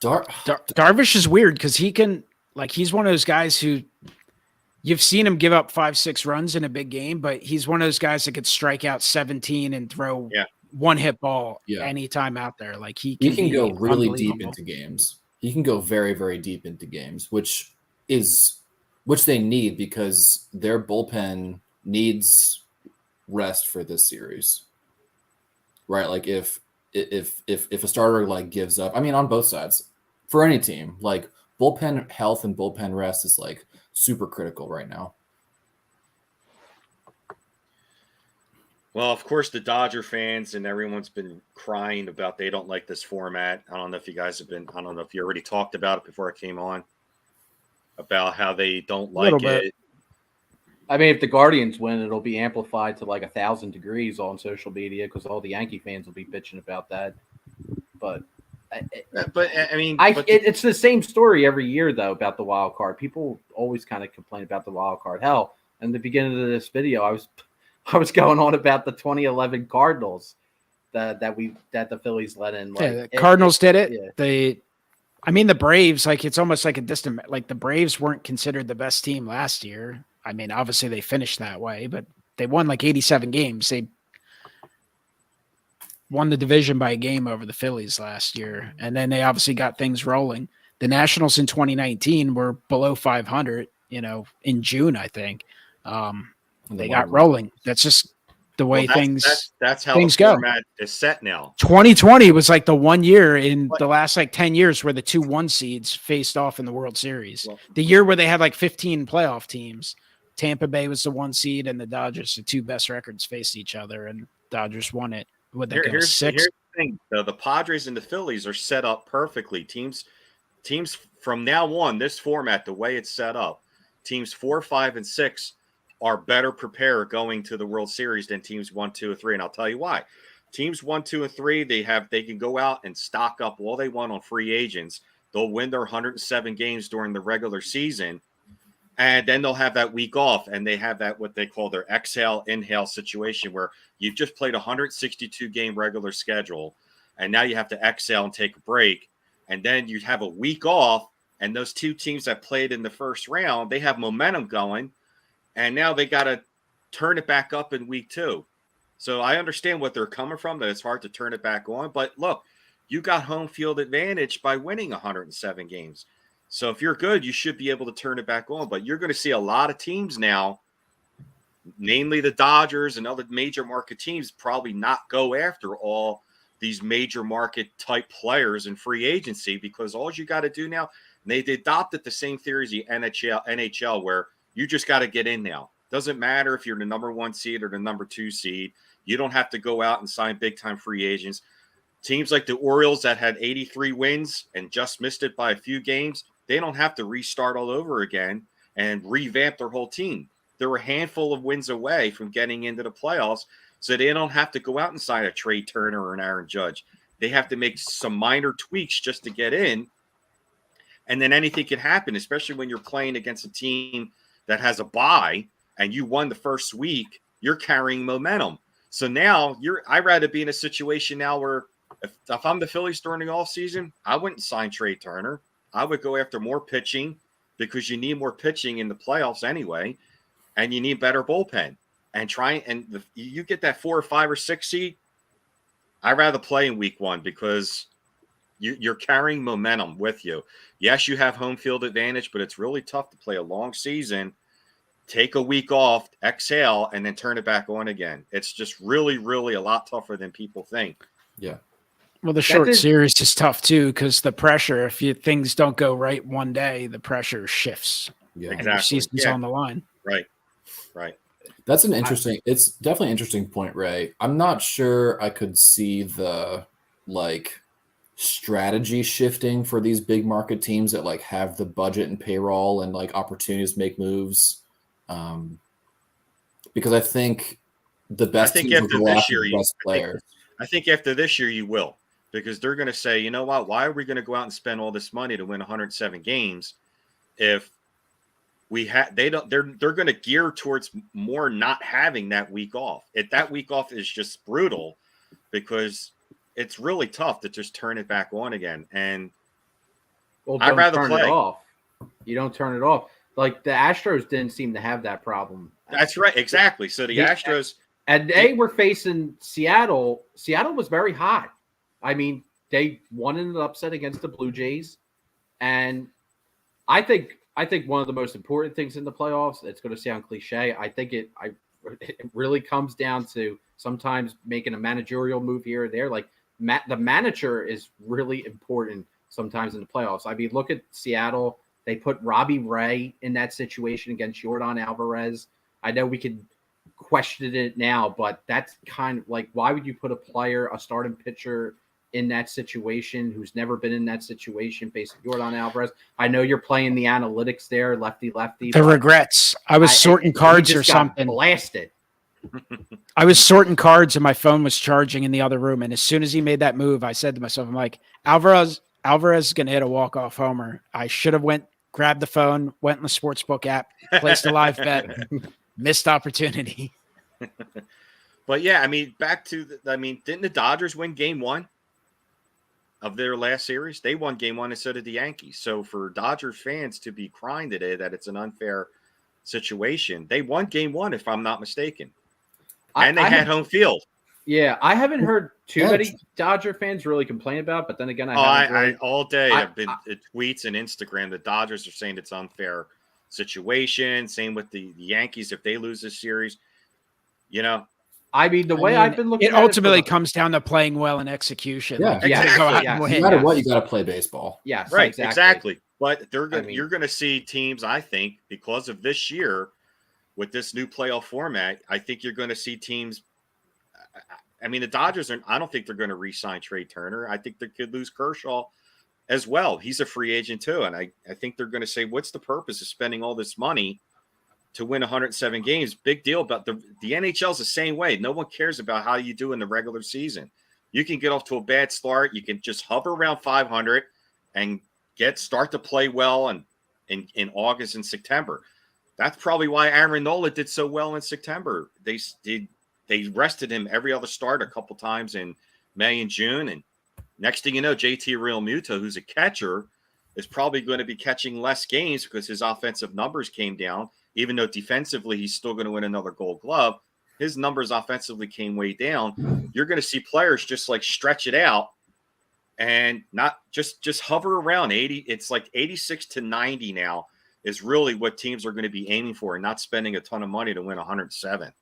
Darvish is weird because he can, like, he's one of those guys who you've seen him give up 5-6 runs in a big game, but he's one of those guys that could strike out 17 and throw one hit ball anytime out there. Like he can go really deep into games. He can go very, very deep into games, which they need because their bullpen needs rest for this series. Right? Like if a starter like gives up, I mean on both sides, for any team, like bullpen health and bullpen rest is like super critical right now. Well, of course, the Dodger fans and everyone's been crying about they don't like this format. I don't know if you guys have been, I don't know if you already talked about it before I came on, about how they don't like it. I mean, if the Guardians win, it'll be amplified to like 1,000 degrees on social media because all the Yankee fans will be bitching about that. But I mean, it's the same story every year though about the wild card. People always kind of complain about the wild card. Hell, in the beginning of this video, I was going on about the 2011 Cardinals that the Phillies let in. Like, the Cardinals did it. Yeah. The Braves, like it's almost like a distant, like the Braves weren't considered the best team last year. I mean, obviously they finished that way, but they won like 87 games. They won the division by a game over the Phillies last year. And then they obviously got things rolling. The Nationals in 2019 were below 500, in June, I think. They got rolling. That's just the way that's how things the format is set now. 2020 was like the one year in the last like 10 years where the 2 1 seeds faced off in the World Series. The year where they had like 15 playoff teams. Tampa Bay was the 1 seed and the Dodgers, the 2 best records, faced each other, and Dodgers won it. Here's the thing, though. The Padres and the Phillies are set up perfectly. Teams from now on, this format, the way it's set up, teams 4, 5, and 6 are better prepared going to the World Series than teams 1, 2, and 3. And I'll tell you why. Teams 1, 2, and 3, they can go out and stock up all they want on free agents. They'll win their 107 games during the regular season, and then they'll have that week off, and they have that what they call their exhale inhale situation where you've just played a 162 game regular schedule, and now you have to exhale and take a break, and then you have a week off, and those 2 teams that played in the first round, they have momentum going. And now they got to turn it back up in week 2. So I understand what they're coming from, that it's hard to turn it back on. But look, you got home field advantage by winning 107 games. So if you're good, you should be able to turn it back on. But you're going to see a lot of teams now, namely the Dodgers and other major market teams, probably not go after all these major market type players in free agency because all you got to do now, they adopted the same theory as the NHL where you just got to get in now. Doesn't matter if you're the number 1 seed or the number 2 seed. You don't have to go out and sign big-time free agents. Teams like the Orioles that had 83 wins and just missed it by a few games, they don't have to restart all over again and revamp their whole team. They're a handful of wins away from getting into the playoffs, so they don't have to go out and sign a Trey Turner or an Aaron Judge. They have to make some minor tweaks just to get in, and then anything can happen, especially when you're playing against a team that has a bye and you won the first week, you're carrying momentum. So now I'd rather be in a situation now where if I'm the Phillies during the offseason, I wouldn't sign Trey Turner. I would go after more pitching because you need more pitching in the playoffs anyway, and you need better bullpen. And you get that 4 or 5 or 6 seed, I'd rather play in week 1 because you're carrying momentum with you. Yes, you have home field advantage, but it's really tough to play a long season, take a week off, exhale, and then turn it back on again. It's just really, really a lot tougher than people think. Yeah. Well, the short series is tough too because the pressure, if things don't go right one day, the pressure shifts. Yeah, exactly. The season's on the line. Right. That's it's definitely an interesting point, Ray. I'm not sure I could see the strategy shifting for these big market teams that have the budget and payroll and opportunities to make moves. Because I think the best teams will go after the best players. I think after this year you will, because they're going to say, you know what? Why are we going to go out and spend all this money to win 107 games if they're going to gear towards more not having that week off. That week off is just brutal because it's really tough to just turn it back on again. And Well, I'd don't rather turn play. it off. You don't turn it off. Like the Astros didn't seem to have that problem. That's right. Exactly. So the Astros. And they were facing Seattle. Seattle was very hot. I mean, they won in an upset against the Blue Jays. And I think one of the most important things in the playoffs, it's going to sound cliche, I think it really comes down to sometimes making a managerial move here or there. Like the manager is really important sometimes in the playoffs. I mean, look at Seattle. They put Robbie Ray in that situation against Yordan Alvarez. I know we could question it now, but that's kind of like, why would you put a starting pitcher in that situation who's never been in that situation facing Yordan Alvarez? I know you're playing the analytics there, lefty. The regrets. I was sorting cards or something. Blasted. I was sorting cards and my phone was charging in the other room. And as soon as he made that move, I said to myself, I'm like, Alvarez is going to hit a walk-off homer. I should have grabbed the phone, went in the sportsbook app, placed a live bet. Missed opportunity. But yeah, I mean, didn't the Dodgers win game 1 of their last series? They won game 1 instead of the Yankees. So for Dodgers fans to be crying today that it's an unfair situation, they won game 1, if I'm not mistaken. And they had home field. Yeah, I haven't heard too many Dodger fans really complain about, but then again, all day I've been tweets and Instagram. The Dodgers are saying it's unfair situation. Same with the Yankees. If they lose this series, I mean, I've been looking it ultimately comes down to playing well and execution. Yeah, like, you gotta go out and win. No matter what, you got to play baseball. Yes, right, exactly. But you're going to see teams, I think, because of this year with this new playoff format. I think you're going to see teams. I mean, the Dodgers I don't think they're going to re-sign Trey Turner. I think they could lose Kershaw as well. He's a free agent too, and I think they're going to say, "What's the purpose of spending all this money to win 107 games?" Big deal. But the NHL's the same way. No one cares about how you do in the regular season. You can get off to a bad start. You can just hover around 500 and start to play well in August and September. That's probably why Aaron Nola did so well in September. They rested him every other start a couple times in May and June, and next thing you know, JT Realmuto, who's a catcher, is probably going to be catching less games because his offensive numbers came down. Even though defensively he's still going to win another Gold Glove, his numbers offensively came way down. You're going to see players just like stretch it out and not just hover around 80. It's like 86 to 90 now is really what teams are going to be aiming for, and not spending a ton of money to win 107.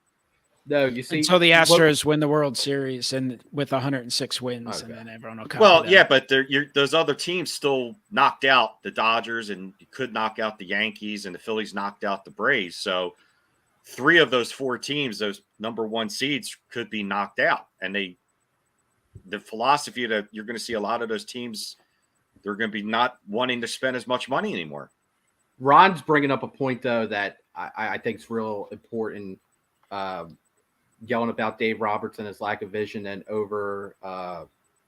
No, you see, until the Astros win the World Series and with 106 wins, and then everyone will come. Well, yeah, but those other teams still knocked out the Dodgers, and you could knock out the Yankees, and the Phillies knocked out the Braves. So 3 of those 4 teams, those number 1 seeds, could be knocked out. And the philosophy that you're going to see a lot of those teams, they're going to be not wanting to spend as much money anymore. Ron's bringing up a point though that I think is real important. Yelling about Dave Roberts and his lack of vision and over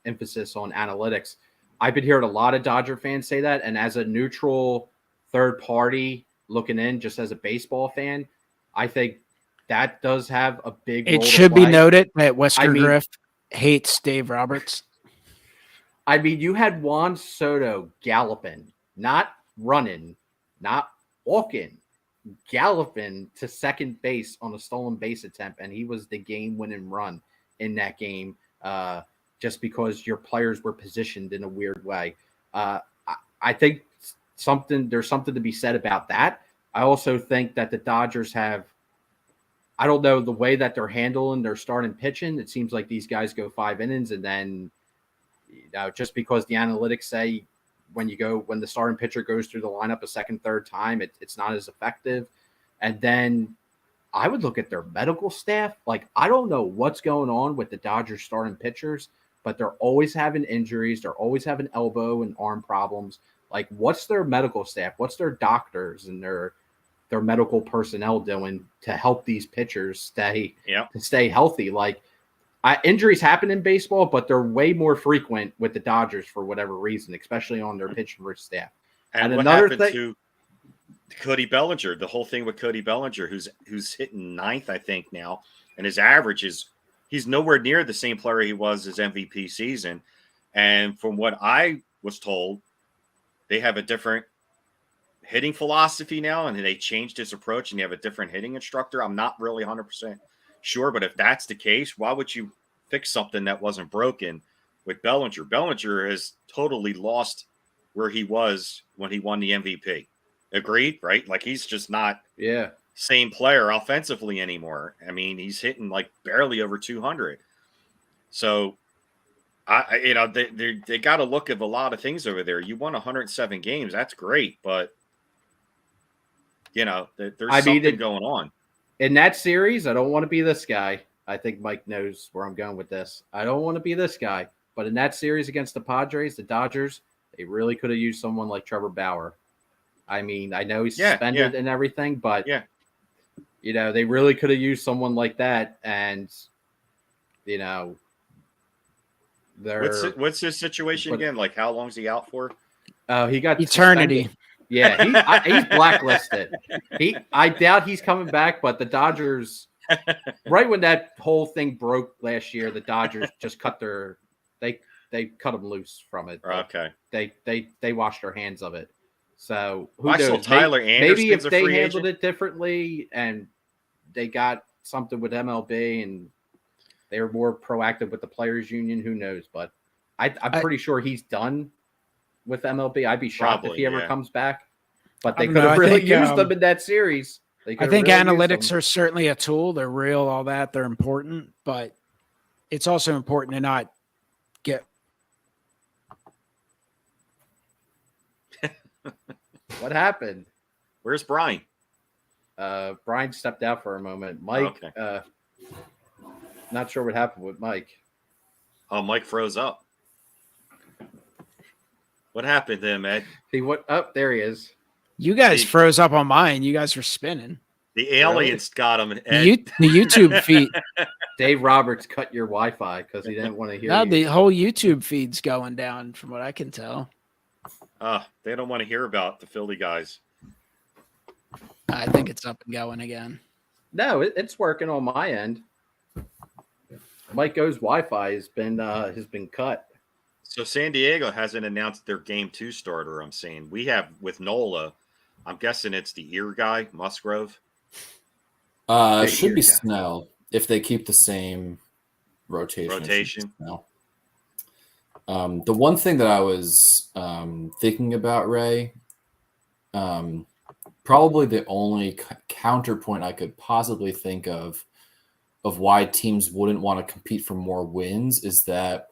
emphasis on analytics. I've been hearing a lot of Dodger fans say that. And as a neutral third party looking in, just as a baseball fan, I think that does have a big role. It should be noted that Wesker Griff hates Dave Roberts. I mean, you had Juan Soto galloping, not running, not walking, galloping to second base on a stolen base attempt, and he was the game-winning run in that game, just because your players were positioned in a weird way. I think there's something to be said about that. I also think that the Dodgers have, I don't know, the way that they're handling their starting pitching. It seems like these guys go 5 innings, and then just because the analytics say when the starting pitcher goes through the lineup a second, third time, it's not as effective. And then I would look at their medical staff. Like, I don't know what's going on with the Dodgers starting pitchers, but they're always having injuries. They're always having elbow and arm problems. Like, what's their medical staff? What's their doctors and their medical personnel doing to help these pitchers stay healthy? Like, injuries happen in baseball, but they're way more frequent with the Dodgers for whatever reason, especially on their pitching staff. And what happened to Cody Bellinger? The whole thing with Cody Bellinger, who's hitting 9th, I think now, and his average he's nowhere near the same player he was his MVP season. And from what I was told, they have a different hitting philosophy now, and they changed his approach, and they have a different hitting instructor. I'm not really 100% sure, but if that's the case, why would you fix something that wasn't broken with Bellinger? Bellinger has totally lost where he was when he won the MVP. Agreed, right? Like, he's just not same player offensively anymore. I mean, he's hitting like barely over 200. So they got to look at a lot of things over there. You won 107 games. That's great, but there's something going on. In that series, I don't want to be this guy. I think Mike knows where I'm going with this. I don't want to be this guy. But in that series against the Padres, the Dodgers, they really could have used someone like Trevor Bauer. I mean, I know he's suspended and everything, but they really could have used someone like that. And what's his situation again? Like, how long is he out for? He got eternity. Suspended. Yeah, he's blacklisted. I doubt he's coming back. But the Dodgers, right when that whole thing broke last year, the Dodgers just they cut him loose from it. Okay, they washed their hands of it. So who knows? Tyler Anderson's maybe if they handled agent. it differently and they got something with MLB and they were more proactive with the players' union, who knows? But I'm pretty sure he's done with MLB. I'd be shocked if he ever comes back. But they could have really used them in that series. I think analytics are certainly a tool. They're real, all that. They're important. But it's also important to not get. What happened? Where's Brian? Brian stepped out for a moment. Mike, not sure what happened with Mike. Oh, Mike froze up. What happened then, Ed? There he is. You guys froze up on mine. You guys were spinning. The aliens got him. The YouTube feed. Dave Roberts cut your Wi-Fi because he didn't want to hear you. The whole YouTube feed's going down from what I can tell. They don't want to hear about the Philly guys. I think it's up and going again. No, it's working on my end. Mike Go's Wi-Fi has been cut. So San Diego hasn't announced their Game 2 starter, I'm saying. We have with Nola, I'm guessing it's the ear guy, Musgrove. It should be Snell if they keep the same rotation. The one thing that I was thinking about, Ray, probably the only counterpoint I could possibly think of why teams wouldn't want to compete for more wins is that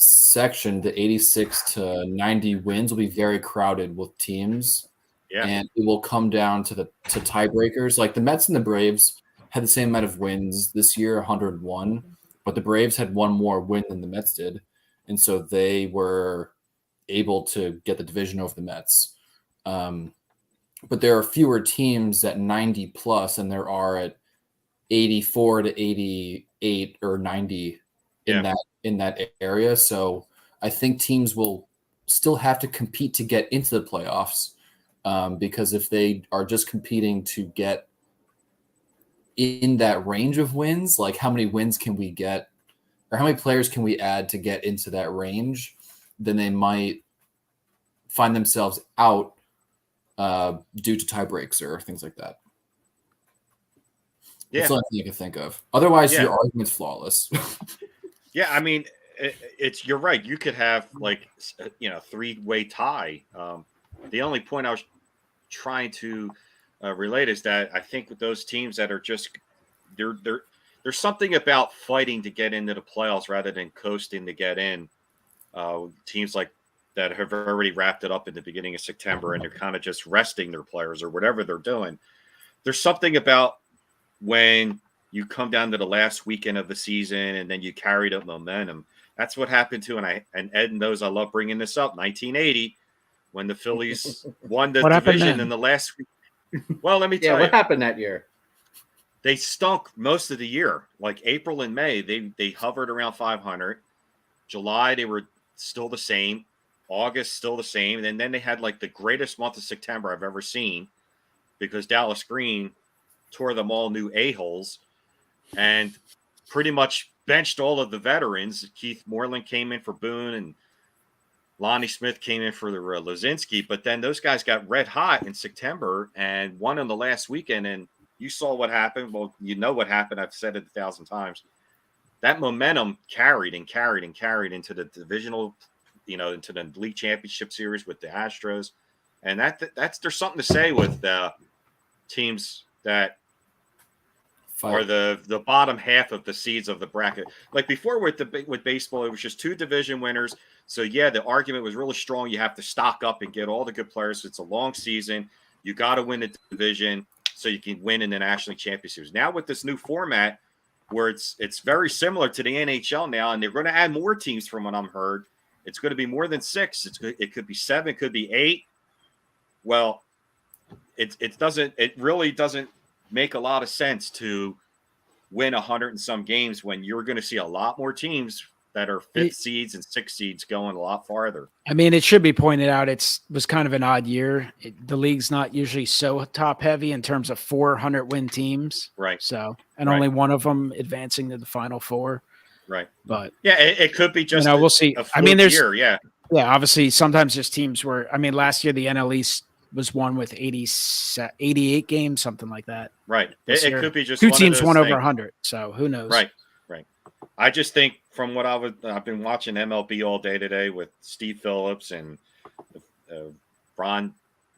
section, the 86 to 90 wins, will be very crowded with teams. Yeah. And it will come down to tiebreakers. Like the Mets and the Braves had the same amount of wins this year, 101, but the Braves had one more win than the Mets did. And so they were able to get the division over the Mets. But there are fewer teams at 90 plus than there are at 84 to 88 or 90 in that area. So I think teams will still have to compete to get into the playoffs, because if they are just competing to get in that range of wins, like how many wins can we get or how many players can we add to get into that range, then they might find themselves out due to tie breaks or things like that. Yeah. That's the only thing you can think of. Otherwise, your argument's flawless. Yeah, I mean, you're right. You could have three-way tie. The only point I was trying to relate is that I think with those teams that are just there's something about fighting to get into the playoffs rather than coasting to get in. Teams like that have already wrapped it up in the beginning of September and they're kind of just resting their players or whatever they're doing. There's something about when you come down to the last weekend of the season and then you carry the momentum. That's what happened to, and Ed knows I love bringing this up, 1980, when the Phillies won the division in the last week. Well, let me tell you. What happened that year? They stunk most of the year. Like April and May, they hovered around 500. July, they were still the same. August, still the same. And then they had like the greatest month of September I've ever seen because Dallas Green tore them all new a-holes and pretty much benched all of the veterans. Keith Moreland came in for Boone, and Lonnie Smith came in for the Lozinski, but then those guys got red hot in September and won on the last weekend. And you saw what happened. Well, you know what happened. I've said it 1,000 times. That momentum carried into the divisional, into the league championship series with the Astros. And that's there's something to say with the teams that are the bottom half of the seeds of the bracket. Like before with baseball, it was just 2 division winners. So yeah, the argument was really strong. You have to stock up and get all the good players. It's a long season. You got to win the division so you can win in the National League Championship Series. Now with this new format, where it's very similar to the NHL now, and they're going to add more teams from what I'm heard. It's going to be more than 6. It could be 7, it could be 8. Well, it really doesn't make a lot of sense to win 100 and some games when you're going to see a lot more teams that are 5th seeds and 6th seeds going a lot farther. I mean, it should be pointed out was kind of an odd year. The league's not usually so top heavy in terms of 400 win teams. Right. So, and only one of them advancing to the Final Four. Right. But yeah, it could be just, we'll see. I mean, there's year, yeah, obviously sometimes there's teams where, I mean, last year the NL East was won with 88 games, something like that. Right. It could be just 2 teams won over 100. So who knows? Right. I just think from what I've been watching MLB all day today with Steve Phillips and Ron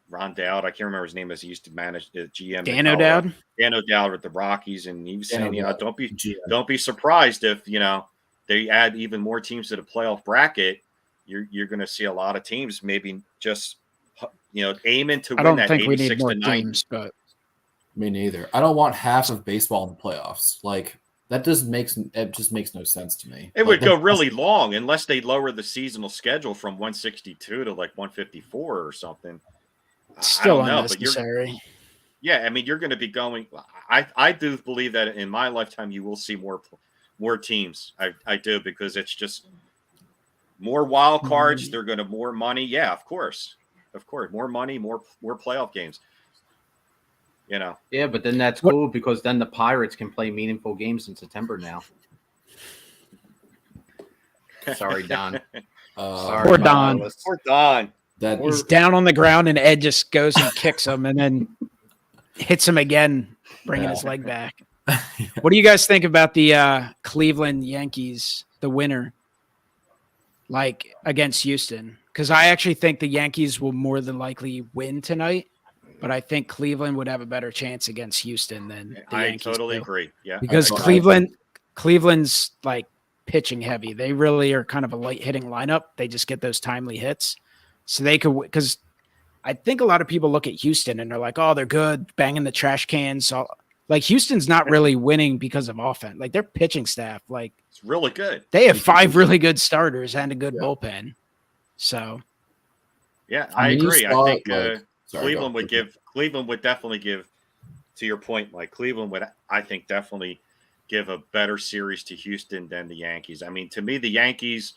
Dowd. I can't remember his name as he used to manage the GM. Dan O'Dowd. Dan O'Dowd with the Rockies, and he was saying, don't be surprised if they add even more teams to the playoff bracket. You're going to see a lot of teams maybe just aiming to win that 86 to 90. Teams, but me neither. I don't want half of baseball in the playoffs. Like that just makes no sense to me. It would go really long unless they lower the seasonal schedule from 162 to like 154 or something. Still unnecessary. I mean, you're going to be going. I do believe that in my lifetime you will see more teams. I do, because it's just more wild cards. They're going to more money. Yeah, of course, more money, more playoff games. Yeah, but then that's cool because then the Pirates can play meaningful games in September now. Sorry, Don. Poor Don. Poor Don. He's down on the ground and Ed just goes and kicks him and then hits him again, bringing his leg back. What do you guys think about the Cleveland Yankees, the winner, like against Houston? Because I actually think the Yankees will more than likely win tonight. But I think Cleveland would have a better chance against Houston than the Yankees totally do. Agree. Yeah, because Cleveland's like pitching heavy. They really are kind of a light hitting lineup. They just get those timely hits, so they could. Because I think a lot of people look at Houston and they're like, "Oh, they're good, banging the trash cans." So, like Houston's not really winning because of offense. Like their pitching staff, like it's really good. They have 5 really good starters and a good bullpen. So, yeah, I agree. I think. Cleveland would definitely give, to your point, like Cleveland would, I think, definitely give a better series to Houston than the Yankees. I mean, to me, the Yankees,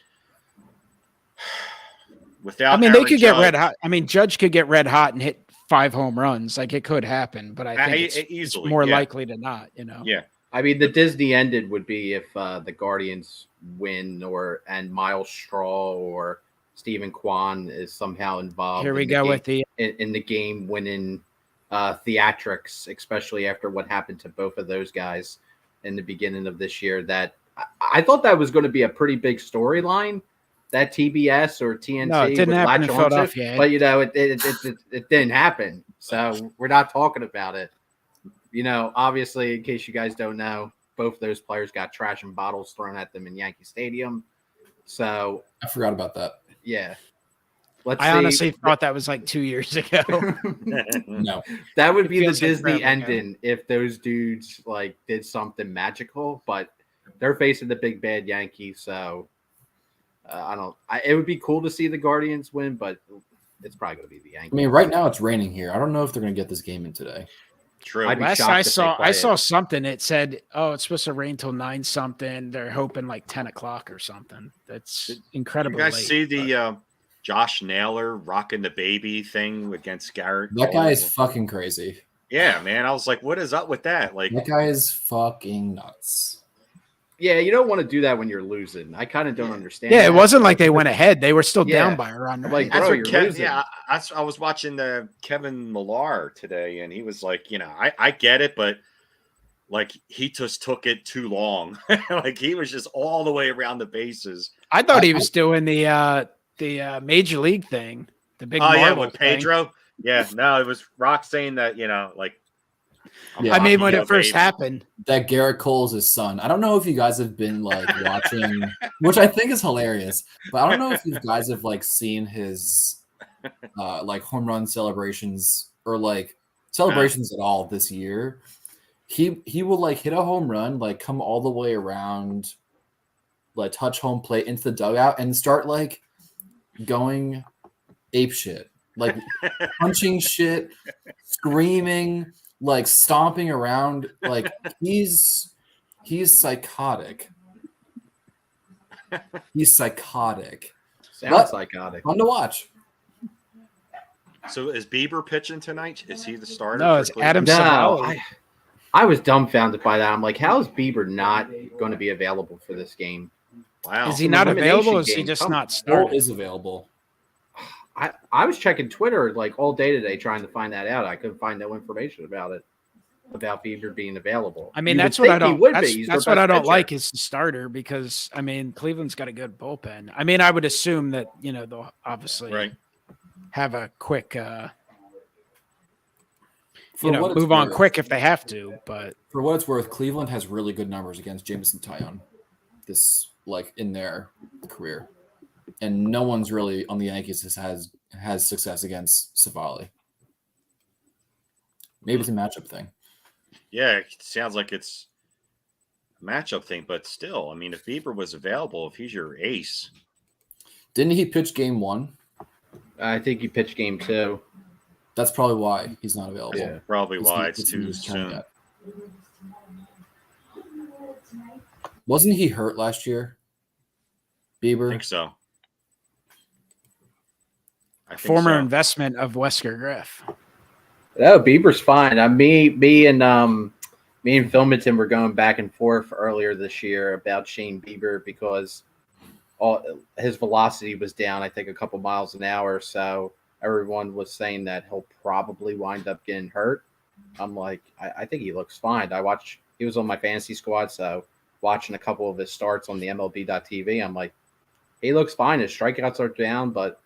without, they could get red hot. I mean, Judge could get red hot and hit 5 home runs. Like it could happen, but I think it's more likely to not, Yeah. I mean, the Disney ended would be if the Guardians win and Miles Straw or Stephen Kwan is somehow involved. Here we go with in the game winning theatrics, especially after what happened to both of those guys in the beginning of this year. That I thought that was going to be a pretty big storyline. That TBS or TNT it didn't happen in Philadelphia, but it didn't happen. So we're not talking about it. Obviously, in case you guys don't know, both those players got trash and bottles thrown at them in Yankee Stadium. So I forgot about that. Yeah. I honestly thought that was like 2 years ago. No. That would be the Disney ending if those dudes like did something magical, but they're facing the big bad Yankees, so it would be cool to see the Guardians win, but it's probably going to be the Yankees. I mean, right now it's raining here. I don't know if they're going to get this game in today. True. Last I saw something. It said, "Oh, it's supposed to rain till 9 something." They're hoping like 10 o'clock or something. That's incredible. You guys see the Josh Naylor rocking the baby thing against Garrett? That guy is fucking crazy. Yeah, man. I was like, "What is up with that?" Like that guy is fucking nuts. Yeah, you don't want to do that when you're losing. I kind of don't understand. Yeah, it that. wasn't like they went ahead. They were still Yeah. down by a run. Like, Right? bro, That's what you're losing. I was watching Kevin Millar today, and he was like, I get it, but like he just took it too long. Like he was just all the way around the bases. I thought he was doing the major league thing, the big marble with thing. Pedro. Yeah, no, it was Rock saying that, like. Yeah. I mean, when Yo, it first baby. happened, That Garrett Cole's his son. I don't know if you guys have been like watching, which I think is hilarious, but I don't know if you guys have like seen his like home run celebrations or like celebrations at all this year. He will like hit a home run, like come all the way around, like touch home plate into the dugout and start like going ape shit, like punching shit, screaming, like stomping around. Like he's psychotic. He's psychotic. Sounds psychotic. Fun to watch. So is Bieber pitching tonight? Is he the starter? no, for it's Cleveland? Adam No, Savali. I was dumbfounded by that. I'm like, how is Bieber not going to be available for this game? Wow. Is he an not elimination available? Or is he game. just Come not Bolt starting? is available. I was checking Twitter like all day today trying to find that out. I couldn't find no information about it, about Bieber being available. I mean, You would that's what I think he don't. would be. That's, He's their that's what best I don't pitcher. like is the starter because I mean Cleveland's got a good bullpen. I mean, I would assume that they'll obviously Right. have a quick For what it's move on worth- quick if they have to. But For what it's worth, Cleveland has really good numbers against Jameson Taillon this like in their career, and no one's really on the Yankees has success against Savali. Maybe it's a matchup thing. Yeah, it sounds like it's a matchup thing, but still, I mean, if Bieber was available, if he's your ace, Didn't he pitch game 1? I think he pitched game 2. That's probably why he's not available. Yeah. probably It's- why it's it's too in his turn soon. yet. Wasn't he hurt last year? I Bieber? think so. I think former so. investment of Wesker Griff. Oh, Bieber's fine. Me and Philminton were going back and forth earlier this year about Shane Bieber because his velocity was down, I think, a couple miles an hour. So everyone was saying that he'll probably wind up getting hurt. I'm like, I think he looks fine. He was on my fantasy squad, so watching a couple of his starts on the MLB.TV, I'm like, he looks fine. His strikeouts are down, but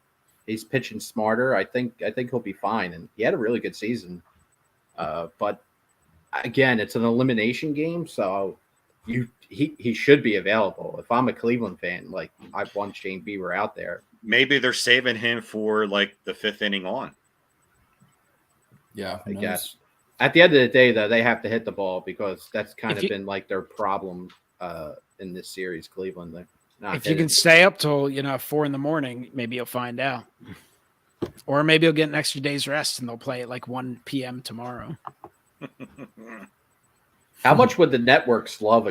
he's pitching smarter. I think he'll be fine. And he had a really good season. But again, it's an elimination game, so he should be available. If I'm a Cleveland fan, like I want Shane Bieber out there. Maybe they're saving him for like the 5th inning on. Yeah, I guess. At the end of the day, though, they have to hit the ball because that's kind of been like their problem in this series, Cleveland. If you can stay up till 4 a.m, maybe you'll find out, or maybe you'll get an extra day's rest and they'll play at like 1 p.m. tomorrow. How much would the networks love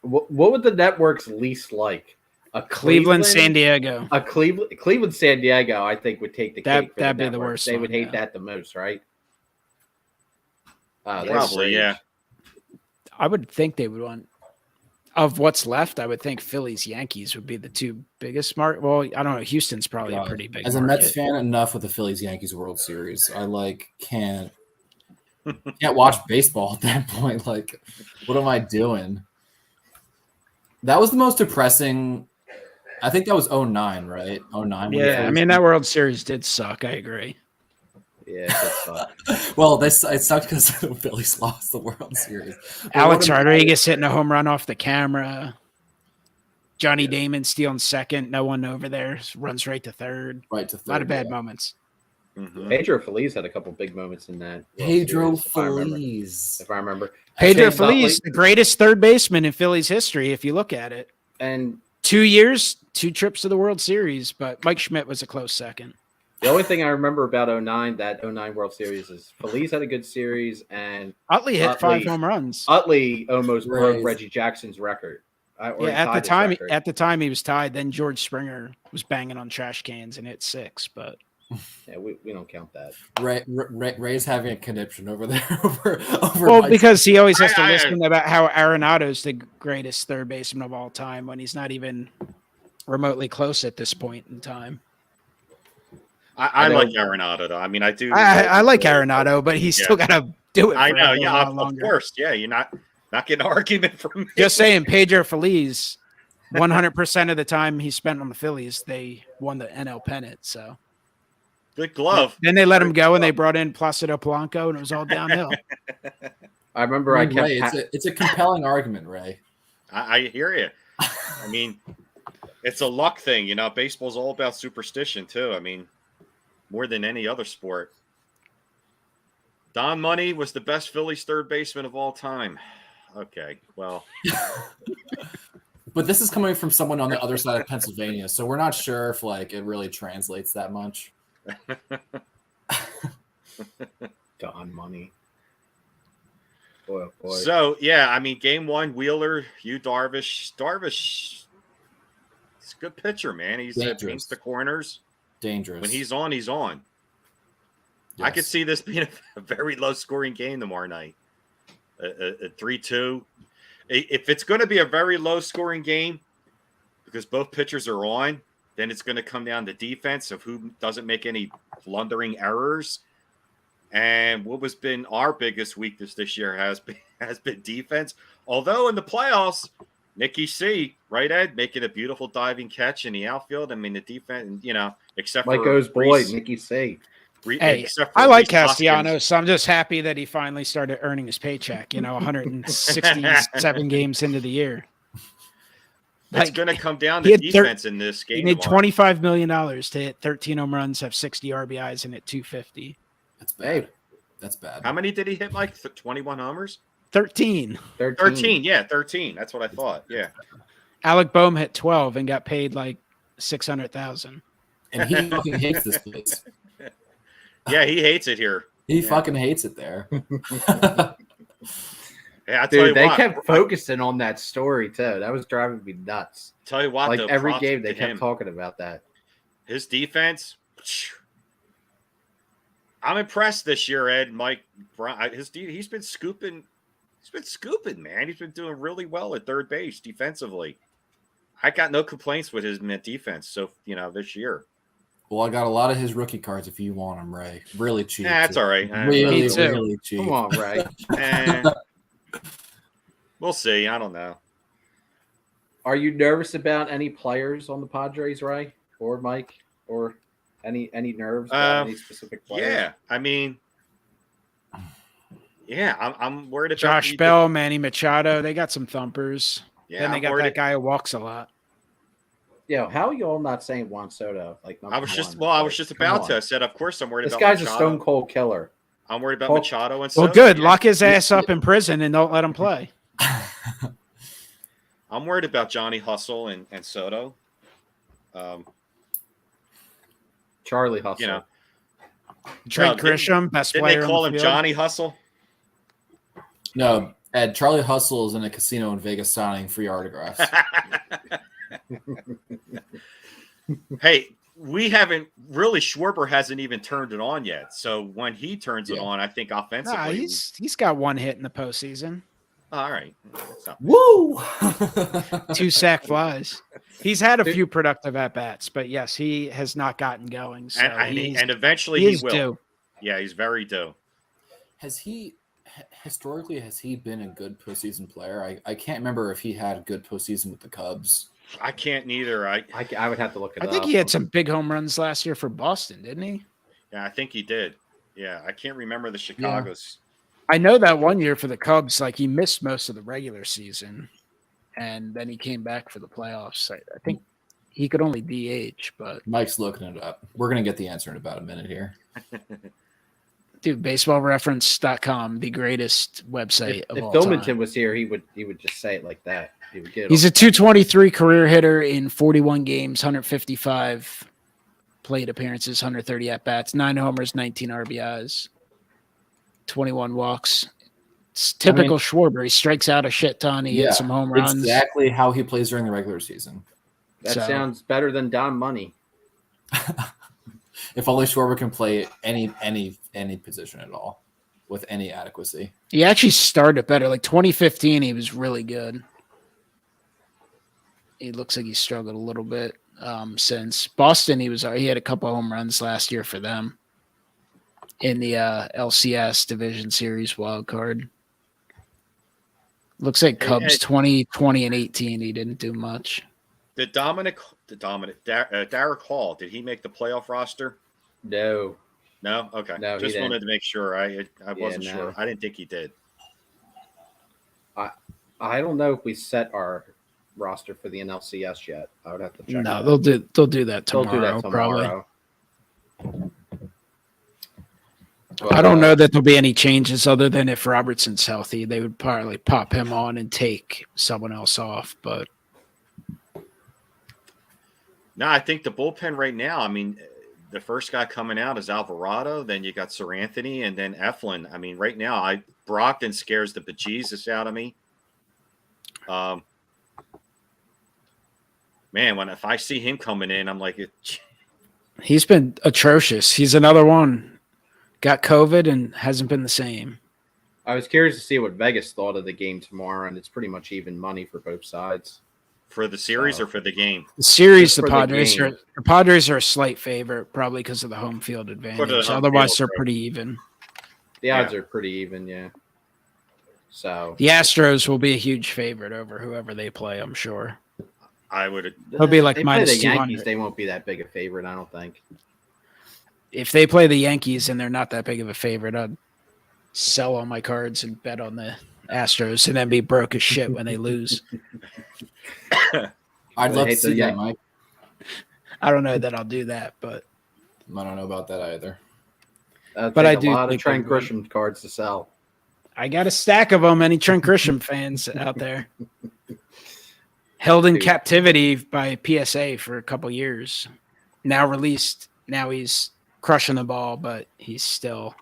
what would the networks least like? A Cleveland, San Diego. A Cleveland, San Diego, I think would take the cake. For That'd the be the networks. worst They would one, hate yeah. that the most, right? They Probably, rage. yeah. I would think they would want of what's left. I would think Phillies, Yankees would be the two biggest market. Well, I don't know. Houston's probably a pretty big. As a market. Mets fan, enough with the Phillies Yankees World Series. I can't watch baseball at that point. Like, what am I doing? That was the most depressing. I think that was 09, right? 09. Yeah, I mean that World Series did suck. I agree. Yeah, that's fun. Well, it sucked because the Phillies lost the World Series. But Alex what am- Rodriguez hitting a home run off the camera. Johnny Damon stealing second. No one over there. Runs right to third. Right to third. A lot of bad yeah. moments. Mhm. Pedro Feliz had a couple big moments in that. World Pedro Series, if I remember. Feliz. If I remember. Pedro Shane Utley. Feliz, the greatest third baseman in Phillies history, if you look at it. And 2 years, 2 trips to the World Series, but Mike Schmidt was a close second. the only thing I remember about 09, that 09 World Series, is Feliz had a good series, and Utley hit 5 Utley- home runs. Utley almost broke Right. Reggie Jackson's record. Or he Yeah, tied his record. at the time he was tied. Then George Springer was banging on trash cans and hit 6. But Yeah, we don't count that. Ray's having a conniption over there. over Well, Mike's- because he always has to I- listen about how Arenado's the greatest third baseman of all time when he's not even remotely close at this point in time. I know- like Arenado, though. I mean, I do. I like Arenado, but he's still got to do it. I for know. a Yeah, while of longer. course. Yeah, you're not getting an argument from me. Just saying, Pedro Feliz, 100% of the time he spent on the Phillies, they won the NL pennant. So Good glove. then they let him go, and they brought in Placido Polanco, and it was all downhill. I remember I kept. Ray, it's a compelling argument, Ray. I hear you. I mean, it's a luck thing, you know. Baseball's all about superstition too. I mean, more than any other sport. Don Money was the best Phillies third baseman of all time. Okay, well, But this is coming from someone on the other side of Pennsylvania, so we're not sure if it really translates that much. Don Money. Boy, oh boy. so yeah, I mean, game one, Wheeler, Darvish, he's a good pitcher, man. He's Dangerous. paints the corners. Dangerous. When he's on, he's on. I could Yes. see this being a very low-scoring game tomorrow night. A 3-2. If it's going to be a very low-scoring game, because both pitchers are on, then it's going to come down to defense of who doesn't make any blundering errors. And what has been our biggest weakness this year has been defense. Although in the playoffs, Nicky C, right, Ed, making a beautiful diving catch in the outfield. I mean, the defense, except for Mike O's boy, Reese- Nicky C. Hey, except for I like Reese Hoskins. Castellanos, so I'm just happy that he finally started earning his paycheck, 167 games into the year. It's Like, going to come down he to had defense in this He game. made tomorrow. $25 million to hit 13 home runs, have 60 RBIs, and hit 250. That's bad. That's bad. How many did he hit, Mike? 21 homers? 13. 13. Yeah, 13. That's what I thought. Yeah. Alec Boehm hit 12 and got paid like $600,000. And he fucking hates this place. Yeah, he hates it here. He Yeah. fucking hates it there. Yeah, I tell you Dude, they what. kept focusing on that story too. That was driving me nuts. Tell you what, Like though, every props game, to they kept him. talking about that. His defense. I'm impressed this year, Ed. Mike, he's been scooping. He's been scooping, man. He's been doing really well at third base defensively. I got no complaints with his defense. So this year. Well, I got a lot of his rookie cards if you want them, Ray. Really cheap. That's all right. Really, Me too. really cheap. Come on, Ray. We'll see. I don't know. Are you nervous about any players on the Padres, Ray, or Mike, or any nerves about any specific players? Yeah, I mean, I'm worried about Josh Bell, Manny Machado, they got some thumpers. Yeah, Then they I'm got worried- that guy who walks a lot. Yo, how are you all not saying Juan Soto? Like, I was just Like, come about to. on. I said, of course, I'm worried This about guy's Machado. a stone cold killer. I'm worried about Well- Machado and Well, Soto. good. Yeah. Lock his ass up in prison and don't let him play. I'm worried about Johnny Hustle and Soto. Charlie Hustle. You know, Trent didn't- Grisham, best didn't player. they call on him the field. Johnny Hustle? No, Ed, Charlie Hustle is in a casino in Vegas signing free autographs. Hey, we haven't really. Schwarber hasn't even turned it on yet. So when he turns it Yeah. on, I think offensively, Nah, he's got one hit in the postseason. all right. That's not- Woo! 2 sack flies. He's had a few productive at bats, but yes, he has not gotten going. So and eventually he he is will. due. Yeah, he's very due. Has he historically been a good postseason player? I can't remember if he had a good postseason with the Cubs. I can't neither. I would have to look it I up. think he had some big home runs last year for Boston, didn't he? Yeah, I think he did. Yeah, I can't remember the Chicago's. I know that one year for the Cubs, like he missed most of the regular season, and then he came back for the playoffs. I think he could only DH, but Mike's looking it up. We're gonna get the answer in about a minute here. dude, baseballreference.com, the greatest website If of all Philminton time. was here, he would just say it like that. He would get it. He's a 223 career hitter in 41 games, 155 plate appearances, 130 at bats, 9 homers, 19 RBIs, 21 walks. It's typical Schwarber. He strikes out a shit ton. He hits some home runs. Exactly how he plays during the regular season. That So- sounds better than Don Money. If only Schwarber can play any position at all with any adequacy. He actually started better. Like 2015, he was really good. He looks like he struggled a little bit since Boston. He had a couple of home runs last year for them in the LCS Division Series wild card. Looks like Cubs 2020 and 18. He didn't do much. Did Derek Hall, did he make the playoff roster? No. No? Okay. No, just wanted to make sure. I wasn't no. sure. I didn't think he did. I don't know if we set our roster for the NLCS yet. I would have to check. No, they'll do that tomorrow. They'll do that tomorrow. Probably. But, I don't know that there'll be any changes other than if Robertson's healthy, they would probably pop him on and take someone else off. But no, I think the bullpen right now, I mean, the first guy coming out is Alvarado. Then you got Sir Anthony and then Eflin. I mean, right now, Brockton scares the bejesus out of me. Man, if I see him coming in, I'm like, he's been atrocious. He's another one. Got COVID and hasn't been the same. I was curious to see what Vegas thought of the game tomorrow, and it's pretty much even money for both sides. For the series or for the game? The series, Just the for the Padres are a slight favorite, probably because of the home field advantage. Otherwise, they're pretty even. The odds are pretty even, yeah. So the Astros will be a huge favorite over whoever they play, I'm sure. I would. They'll be like they minus play the 200. Yankees. They won't be that big a favorite, I don't think. If they play the Yankees and they're not that big of a favorite, I'd sell all my cards and bet on the Astros and then be broke as shit when they lose. I'd love to see that, Mike. I don't know that I'll do that, but I don't know about that either. But I do a lot of think Trent they're Grisham cards to sell. I got a stack of them. Any Trent Grisham fans out there? Held in captivity by PSA for a couple years. Now released. Now he's crushing the ball, but he's still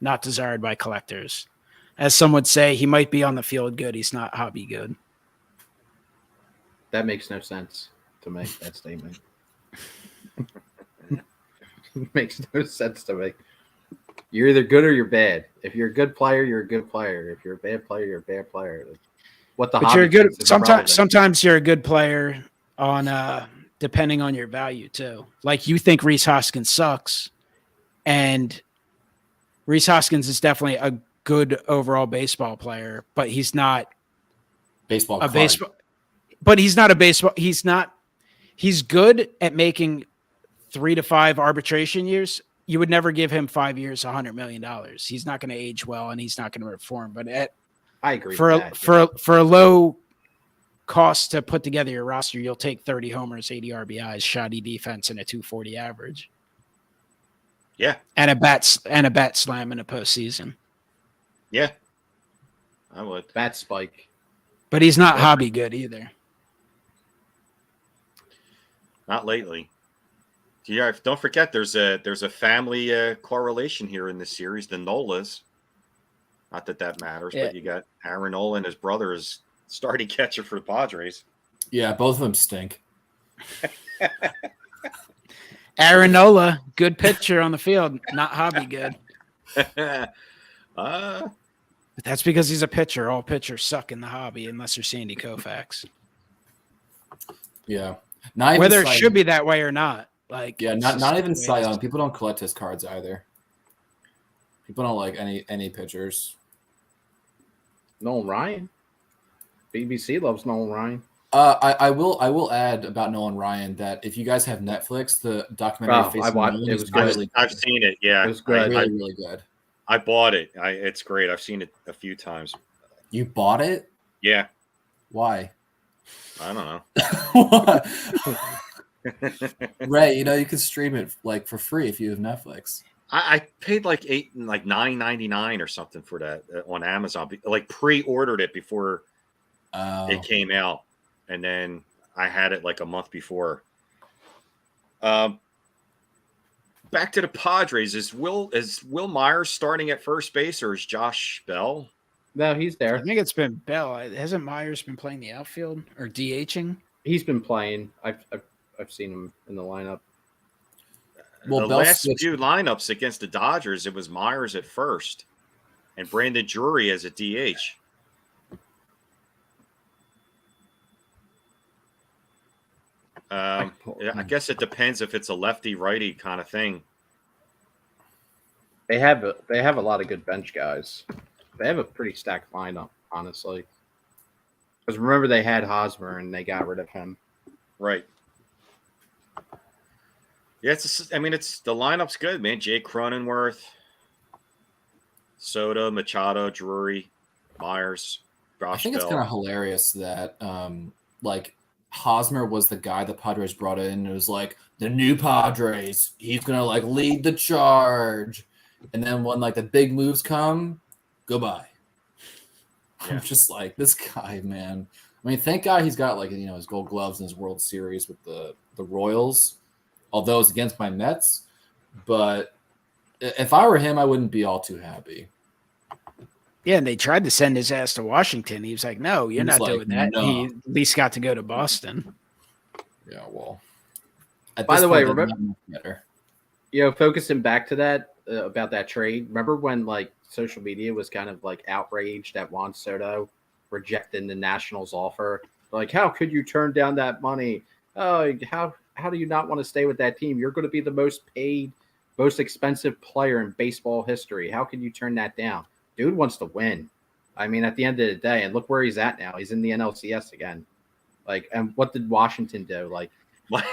not desired by collectors. As some would say, he might be on the field good. He's not hobby good. That makes no sense to make that statement. Makes no sense to me. You're either good or you're bad. If you're a good player, you're a good player. If you're a bad player, you're a bad player. What the but you're good. Sometimes you're a good player on depending on your value too. Like you think Rhys Hoskins sucks, and Rhys Hoskins is definitely a good overall baseball player, but he's not baseball. But he's not a baseball. He's good at making 3 to 5 arbitration years. You would never give him 5 years, $100 million. He's not going to age well, and he's not going to perform. But I agree. For a low cost to put together your roster, you'll take 30 homers, 80 RBIs, shoddy defense, and a 240 average. Yeah, and a bat slam in a postseason. Yeah, I would. Bat spike. But he's not hobby good either. Not lately. Yeah, don't forget there's a family correlation here in this series. The Nolas. Not that matters, but you got Aaron Nola and his brother is starting catcher for the Padres. Yeah, both of them stink. Aaron Nola, good pitcher on the field, not hobby good. But that's because he's a pitcher. All pitchers suck in the hobby unless you're Sandy Koufax. Yeah. Whether it should be that way or not. Like not even Cy Young. People don't collect his cards either. People don't like any pitchers. Nolan Ryan. BBC loves Nolan Ryan. I will add about Nolan Ryan that if you guys have Netflix, the documentary I've seen it. Yeah, it was good. Really good. I bought it. It's great. I've seen it a few times. You bought it? Yeah. Why? I don't know. Ray, you can stream it like for free if you have Netflix. I paid like $9.99 or something for that on Amazon. Like pre-ordered it before it came out, and then I had it like a month before. Back to the Padres. Is Will Myers starting at first base, or is Josh Bell? No, he's there. I think it's been Bell. Hasn't Myers been playing the outfield or DHing? He's been playing. I've seen him in the lineup. Well, the Bell last switched. few lineups against the Dodgers, it was Myers at first and Brandon Drury as a DH. I guess it depends if it's a lefty-righty kind of thing. They have a lot of good bench guys. They have a pretty stacked lineup, honestly. Because remember, they had Hosmer and they got rid of him. Right. Yeah, it's the lineup's good, man. Jake Cronenworth, Soto, Machado, Drury, Myers, Josh I think it's Bell. kind of hilarious that like Hosmer was the guy the Padres brought in, and it was like the new Padres. He's gonna like lead the charge, and then when like the big moves come, goodbye. Yeah. I'm just like, this guy, man. I mean, thank God he's got like his Gold Gloves in his World Series with the Royals, although it's against my Mets. But if I were him, I wouldn't be all too happy. Yeah, and they tried to send his ass to Washington. He was like, "No, you're not doing that." No. He at least got to go to Boston. Yeah, well. By the way, remember, focusing back to that about that trade. Remember when like social media was kind of like outraged at Juan Soto rejecting the Nationals' offer? Like, how could you turn down that money? Oh, how do you not want to stay with that team? You're going to be the most paid, most expensive player in baseball history. How can you turn that down? Dude wants to win. I mean, at the end of the day, and look where he's at now. He's in the NLCS again. Like, and what did Washington do? Like,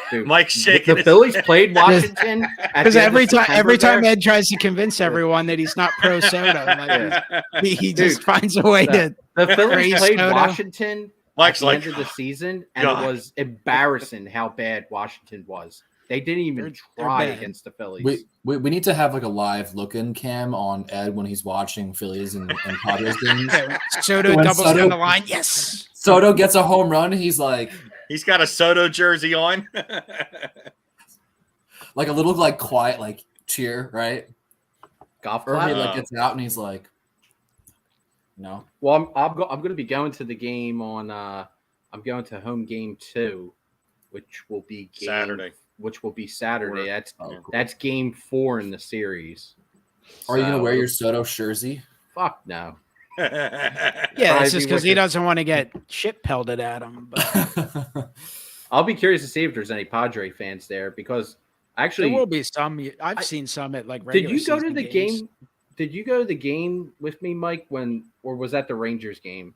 dude, Mike's shaking. The Phillies played Washington because every time Ed tries to convince everyone that he's not pro Soto, like he just finds a way to. The Phillies played Soto. Washington Mike's at the like, end of the season, and God. it was embarrassing how bad Washington was. They didn't even try against the Phillies. We need to have like a live look-in cam on Ed when he's watching Phillies and Padres games. Soto doubles down the line. Yes. Soto gets a home run. He's like, he's got a Soto jersey on. like a little like quiet like cheer, right? Golf Or clap. he like gets out and he's like, no. Well, I'm going to be going to the game on. I'm going to home game 2, which will be Saturday. Which will be Saturday. Cool. That's game 4 in the series. Are you gonna wear your Soto jersey? Fuck no. Yeah, it's just because he doesn't want to get shit pelted at him. But I'll be curious to see if there's any Padre fans there because actually there will be some. I've seen some at like regular Did you go to season the games. game? Did you go to the game with me, Mike? Or was that the Rangers game?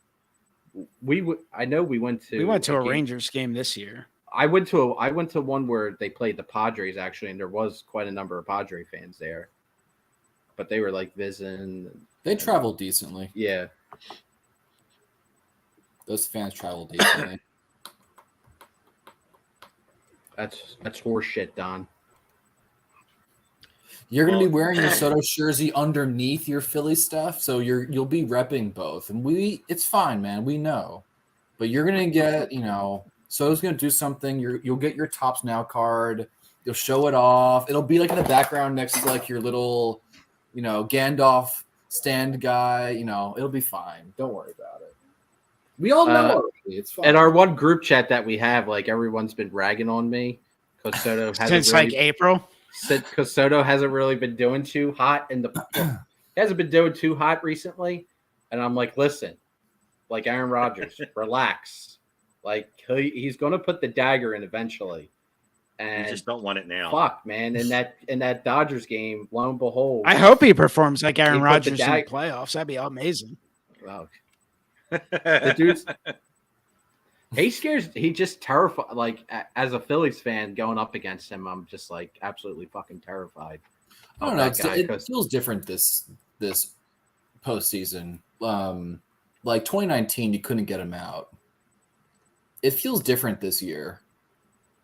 I know we went to. We went to a game. Rangers game this year. I went to one where they played the Padres actually, and there was quite a number of Padre fans there. But they were like visiting. They travel decently. Yeah. Those fans travel decently. That's horse shit, Don. You're gonna be wearing your Soto jersey underneath your Philly stuff, so you'll be repping both, and it's fine, man. We know, but you're gonna get Soto's gonna do something. You'll get your Tops Now card. You'll show it off. It'll be like in the background next to like your little, Gandalf stand guy. It'll be fine. Don't worry about it. We all know already. It's fine. And our one group chat that we have, like everyone's been ragging on me because Soto Since like April. Because Soto hasn't really been doing too hot hasn't been doing too hot recently, and I'm like, listen, like Aaron Rodgers, relax. Like he's going to put the dagger in eventually, and you just don't want it now. Fuck, man! In that Dodgers game, lo and behold, I hope he performs like Aaron put Rodgers in the playoffs. That'd be amazing. Wow, the dude's he just terrified. Like as a Phillies fan going up against him, I'm just like absolutely fucking terrified. I don't know. It feels different this postseason. Like 2019, you couldn't get him out. It feels different this year.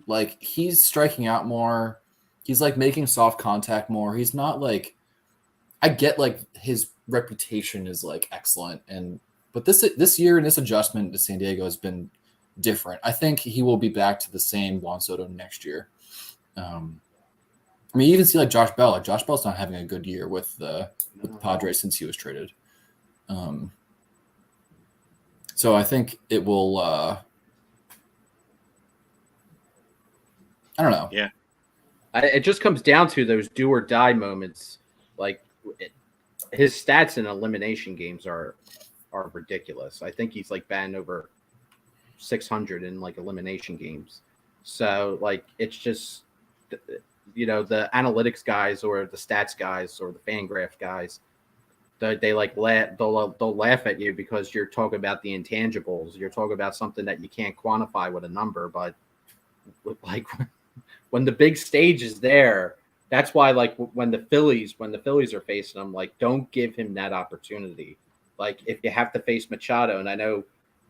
Like he's striking out more. He's like making soft contact more. He's not like, I get like his reputation is like excellent, but this year and this adjustment to San Diego has been different. I think he will be back to the same Juan Soto next year. I mean, you even see like Josh Bell. Like Josh Bell's not having a good year with the Padres since he was traded. So I think it will. I don't know. Yeah. It just comes down to those do or die moments. Like his stats in elimination games are ridiculous. I think he's like batting over 600 in like elimination games. So like it's just the analytics guys or the stats guys or the Fangraph guys, they like they'll laugh at you because you're talking about the intangibles. You're talking about something that you can't quantify with a number, but like when the big stage is there, that's why like when the Phillies are facing him, like don't give him that opportunity. Like if you have to face Machado, and I know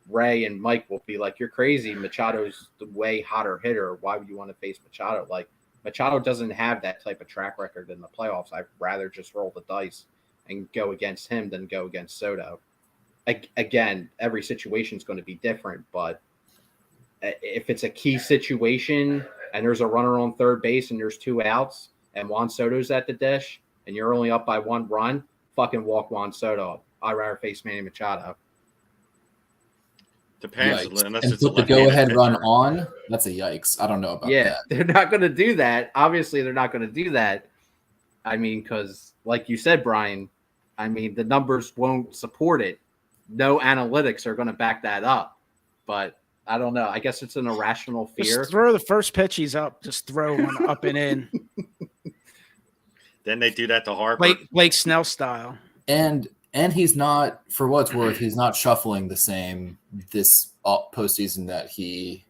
Ray and Mike will be like, "You're crazy. Machado's the way hotter hitter. Why would you want to face Machado?" Like Machado doesn't have that type of track record in the playoffs. I'd rather just roll the dice and go against him than go against Soto. Again, every situation is going to be different, but if it's a key situation and there's a runner on third base and there's 2 outs and Juan Soto's at the dish and you're only up by 1 run, fucking walk Juan Soto. I'd rather face Manny Machado. Depends. Yikes. Unless and it's a put the go-ahead left-handed run pitcher. on. That's a yikes. I don't know about that. They're not going to do that. Obviously, they're not going to do that. I mean, because like you said, Brian, I mean, the numbers won't support it. No analytics are going to back that up. But I don't know. I guess it's an irrational fear. Just throw the first pitch he's up. Just throw one up and in. Then they do that to Harper. Blake Snell style. And he's not, for what it's worth, he's not shuffling the same this postseason that he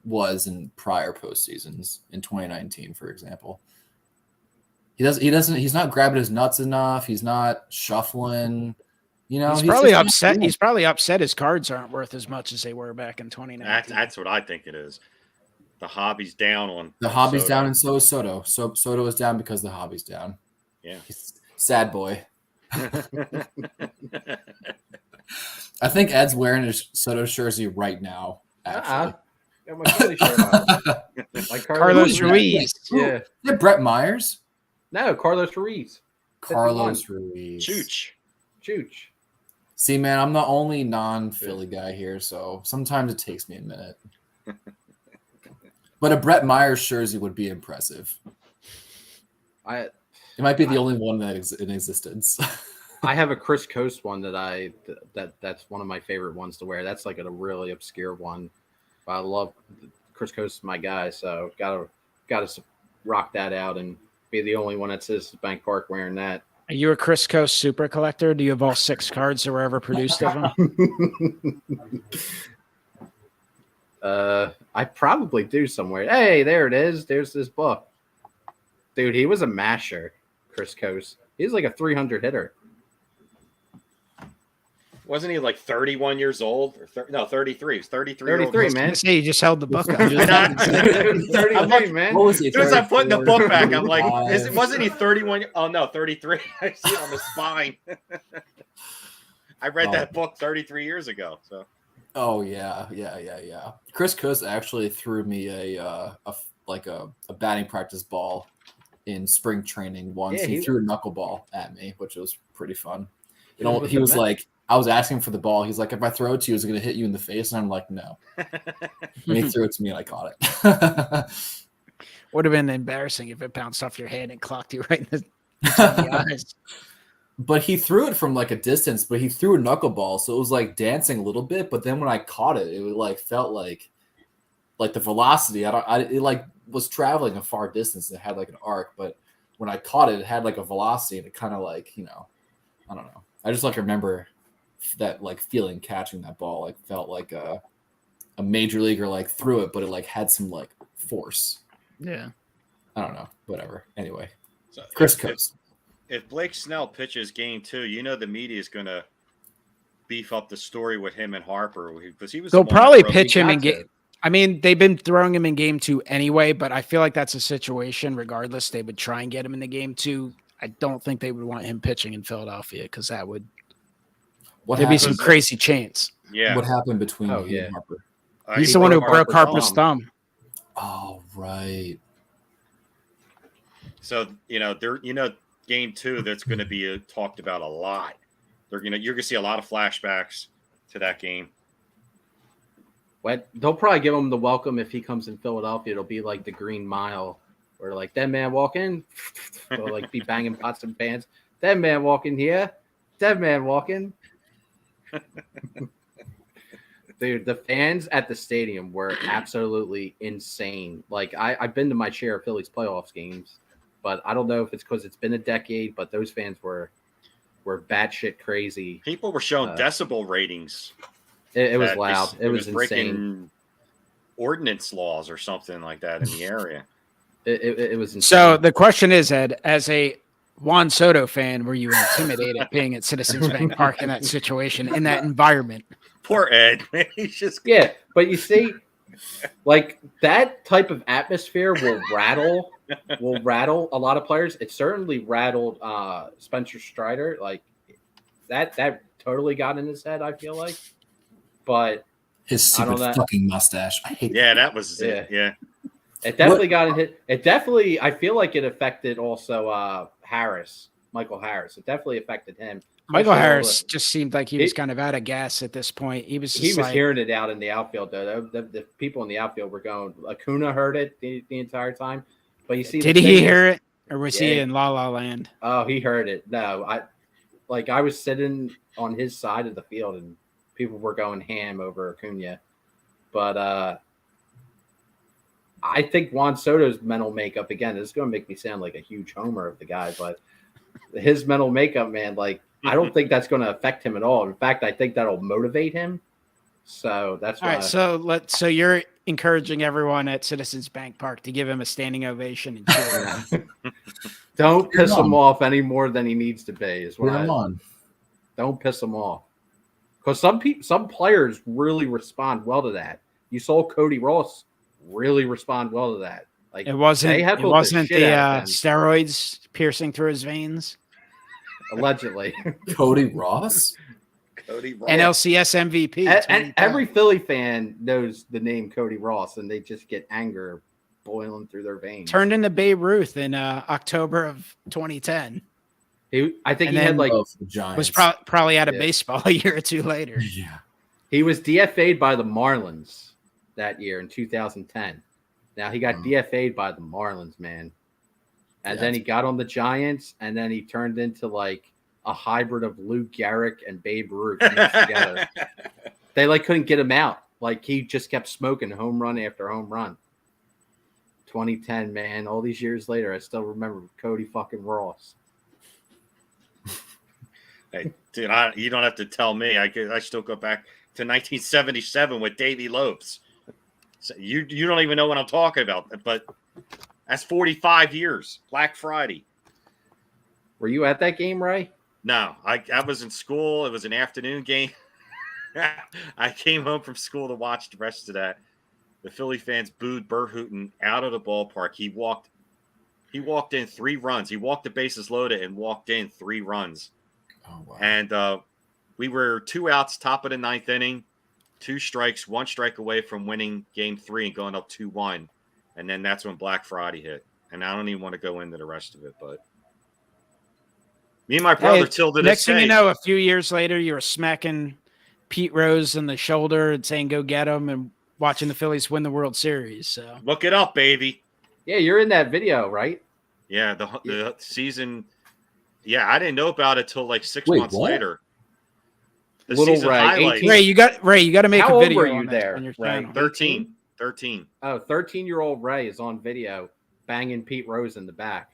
was in prior postseasons in 2019, for example. He's not grabbing his nuts enough. He's not shuffling. He's probably upset. He's probably upset his cards aren't worth as much as they were back in 2019. That's what I think it is. The hobby's down on the hobby's Soto. down, and so is Soto. So Soto is down because the hobby's down. Yeah. He's sad boy. I think Ed's wearing his Soto jersey right now. Actually, Got my Philly shirt on. Like Carlos Ruiz. Yeah. Is it Brett Myers? No, Carlos Ruiz. Carlos Ruiz. Chooch. See, man, I'm the only non-Philly guy here, so sometimes it takes me a minute. But a Brett Myers jersey would be impressive. It might be the only one that is in existence. I have a Chris Coast one that's one of my favorite ones to wear. That's like a really obscure one. But I love Chris Coast is my guy, so gotta rock that out and be the only one that says Bank Park wearing that. Are you a Chris Coast super collector? Do you have all 6 cards that were ever produced of him? I probably do somewhere. Hey, there it is. There's this book. Dude, he was a masher, Chris Coast. He's like a 300 hitter. Wasn't he like 31 years old? 33. He was 33. 33, man. Say you just held the book up. 33, man. What was he? As soon as I'm putting the book back, I'm like, 35? wasn't he 31? Oh, no, 33. I see it on the spine. I read that book 33 years ago. So. Oh, yeah. Chris Coast actually threw me a batting practice ball in spring training once. Yeah, he threw a knuckleball at me, which was pretty fun. Was He was like, I was asking for the ball. He's like, if I throw it to you, is it going to hit you in the face? And I'm like, no. And he threw it to me and I caught it. Would have been embarrassing if it bounced off your hand and clocked you right in the eyes. But he threw it from like a distance, but he threw a knuckleball. So it was like dancing a little bit. But then when I caught it, it like felt like the velocity. It like was traveling a far distance. It had like an arc. But when I caught it, it had like a velocity and it kind of like, I don't know. I just like remember that like feeling catching that ball, like felt like a major leaguer like threw it, but it like had some like force. Yeah. I don't know. Whatever. Anyway. So Chris Coast. If Blake Snell pitches game 2, the media is going to beef up the story with him and Harper because he was. They'll probably pitch him in game. I mean, they've been throwing him in game 2 anyway, but I feel like that's a situation. Regardless, they would try and get him in the game 2. I don't think they would want him pitching in Philadelphia because that would. There'd be some crazy chance. Yeah. What happened between him and Harper? He's the one who broke Harper's thumb. Oh, right. So, game 2, that's going to be talked about a lot. You're going to see a lot of flashbacks to that game. They'll probably give him the welcome if he comes in Philadelphia. It'll be like the Green Mile Where like dead man walk in, or like be banging pots and pans. Dead man walking here, dead man walking. Dude, the fans at the stadium were absolutely insane. Like I've been to my share of Phillies playoffs games, but I don't know if it's because it's been a decade, but those fans were batshit crazy. People were showing decibel ratings. It was loud. It was breaking insane. Ordinance laws or something like that in the area. It was insane. So the question is, Ed, as a Juan Soto fan, were you intimidated being at Citizens Bank Park in that situation, in that environment? Poor Ed, man. He's just but you see, like that type of atmosphere will rattle a lot of players. It certainly rattled Spencer Strider. Like that totally got in his head, I feel like. But his stupid fucking mustache. I hate that was it. Yeah. It definitely got in his. It definitely, I feel like it affected also Michael Harris. It definitely affected him. Michael Harris just seemed like he was kind of out of gas at this point. He was hearing it out in the outfield, though. The people in the outfield were going. Acuna heard it the entire time. But you see, did he hear it, or was he in La La Land? Oh, he heard it. No, I was sitting on his side of the field, and people were going ham over Acuna. But I think Juan Soto's mental makeup, again, this is going to make me sound like a huge homer of the guy, but his mental makeup, man, like, I don't think that's going to affect him at all. In fact, I think that'll motivate him. So that's why. All right, so you're encouraging everyone at Citizens Bank Park to give him a standing ovation and cheer. Don't piss him off any more than he needs to be. Is what don't piss him off. Because some players really respond well to that. You saw Cody Ross really respond well to that. Like it wasn't the steroids piercing through his veins. Allegedly. Cody Ross? NLCS MVP. And every Philly fan knows the name Cody Ross, and they just get anger boiling through their veins. Turned into Babe Ruth in October of 2010. I think he had like was probably out of baseball a year or two later. Yeah. He was DFA'd by the Marlins that year in 2010. Now he got DFA'd by the Marlins, man. And then he got on the Giants, and then he turned into like a hybrid of Lou Gehrig and Babe Ruth mixed together. They like couldn't get him out. Like he just kept smoking home run after home run. 2010, man. All these years later, I still remember Cody fucking Ross. Hey, dude, you don't have to tell me. I still go back to 1977 with Davey Lopes. So you don't even know what I'm talking about, but that's 45 years. Black Friday. Were you at that game, Ray? No, I was in school. It was an afternoon game. I came home from school to watch the rest of that. The Philly fans booed Bert Hooton out of the ballpark. He walked in 3 runs. He walked the bases loaded and walked in 3 runs. Oh, wow. And we were 2 outs, top of the 9th inning, 2 strikes, 1 strike away from winning game 3 and going up 2-1. And then that's when Black Friday hit. And I don't even want to go into the rest of it, but me and my brother till to this next thing you know, a few years later, you were smacking Pete Rose in the shoulder and saying, "Go get him," and watching the Phillies win the World Series. So look it up, baby. Yeah, you're in that video, right? Yeah, the season. Yeah, I didn't know about it till like 6 months later. The Little season Ray, highlights. Ray, you got to make a video. How old were you there? On your Ray? channel. 13. Oh, 13-year-old Ray is on video banging Pete Rose in the back.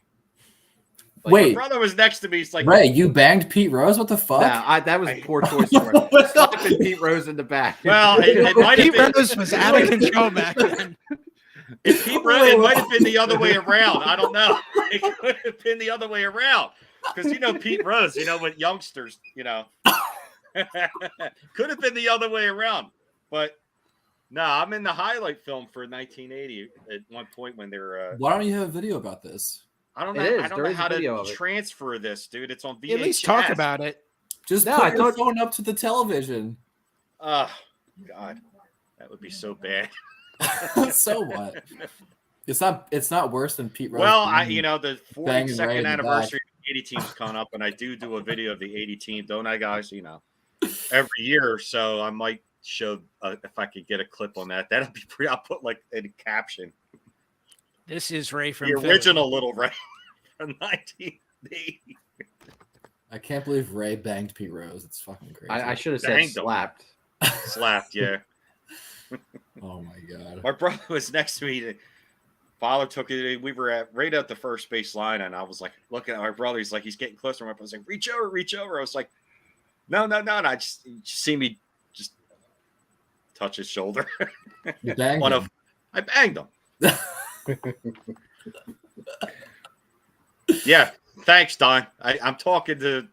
Like, wait, my brother was next to me. He's like, Ray, you banged Pete Rose? What the fuck? No, that was a poor choice for him. Slapping Pete Rose in the back. Well, it might have been. Pete Rose was out of control back then. If Pete Rose, it might have been the other way around. I don't know. It could have been the other way around. Because, Pete Rose, with youngsters, could have been the other way around. But, no, I'm in the highlight film for 1980 at one point when they're. Why don't you have a video about this? I don't know how to transfer this, dude. It's on VHS. At least talk about it. Just put your phone up to the television. Oh, God. That would be so bad. So what? It's not worse than Pete Rose. Well, the 42nd anniversary of the 80 team's coming up, and I do a video of the 80 team, don't I, guys? Every year. So I might show if I could get a clip on that. That'll be pretty. I'll put like a caption. This is Ray from The Philly. original Little Ray from 1980. I can't believe Ray banged Pete Rose. It's fucking crazy. I should have said Banged him. slapped. Slapped, yeah. Oh my god. My brother was next to me. Father took it. We were right at the first base line, and I was like, looking at my brother. He's like, he's getting closer. My brother was like, reach over. I was like, no. And I just see me just touch his shoulder. You banged him. I banged him. Yeah, thanks, Don. I'm talking to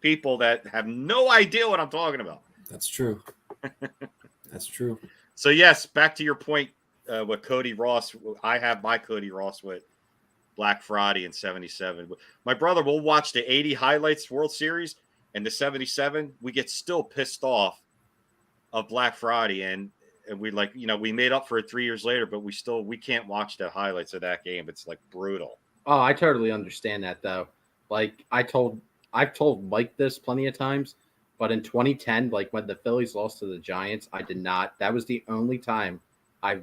people that have no idea what I'm talking about. That's true. That's true. So yes, back to your point with Cody Ross. I have my Cody Ross with Black Friday in '77. My brother will watch the '80 highlights World Series and the '77. We get still pissed off of Black Friday, and we like, we made up for it 3 years later, but we can't watch the highlights of that game. It's like brutal. Oh, I totally understand that though. Like I've told Mike this plenty of times, but in 2010, like when the Phillies lost to the Giants, I did not. That was the only time I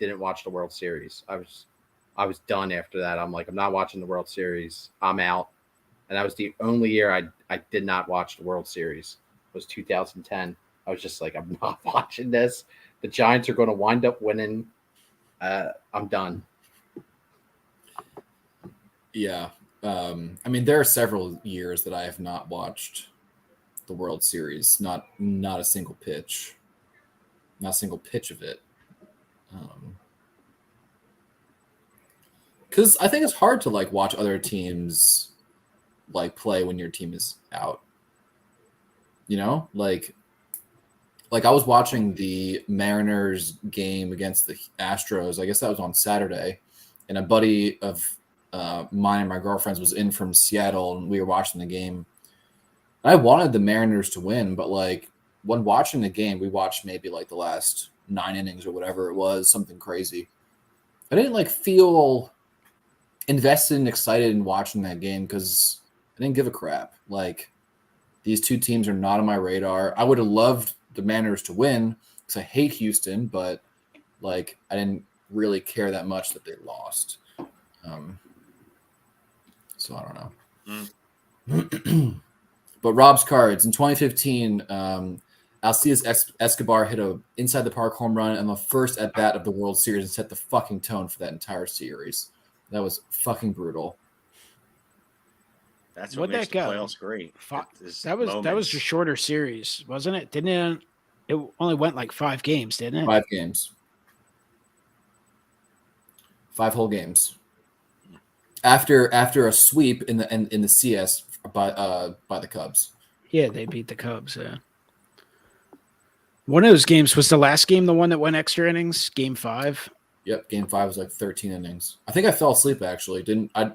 didn't watch the World Series. I was done after that. I'm like, I'm not watching the World Series. I'm out. And that was the only year I did not watch the World Series. Was 2010. I was just like, I'm not watching this. The Giants are going to wind up winning. I'm done. Yeah. I mean, there are several years that I have not watched the World Series. Not a single pitch. Not a single pitch of it. Because I think it's hard to like watch other teams like play when your team is out. Like I was watching the Mariners game against the Astros. I guess that was on Saturday, and a buddy of mine and my girlfriend's was in from Seattle, and we were watching the game. I wanted the Mariners to win, but like when watching the game, we watched maybe like the last 9 innings or whatever it was, something crazy. I didn't like feel invested and excited in watching that game because I didn't give a crap. Like these two teams are not on my radar. I would have loved the Mariners to win because I hate Houston, but like I didn't really care that much that they lost. So I don't know. But Rob's cards in 2015, Alcides Escobar hit a inside the park home run on the first at bat of the World Series and set the fucking tone for that entire series. That was fucking brutal. That's what makes the playoffs great. That was a shorter series, wasn't it? Didn't it only went like 5 games, didn't it? 5 games. 5 whole games. After a sweep in the CS by the Cubs. Yeah, they beat the Cubs. Yeah. One of those games was the last game, the one that went extra innings, Game 5. Yep, Game 5 was like 13 innings. I think I fell asleep actually.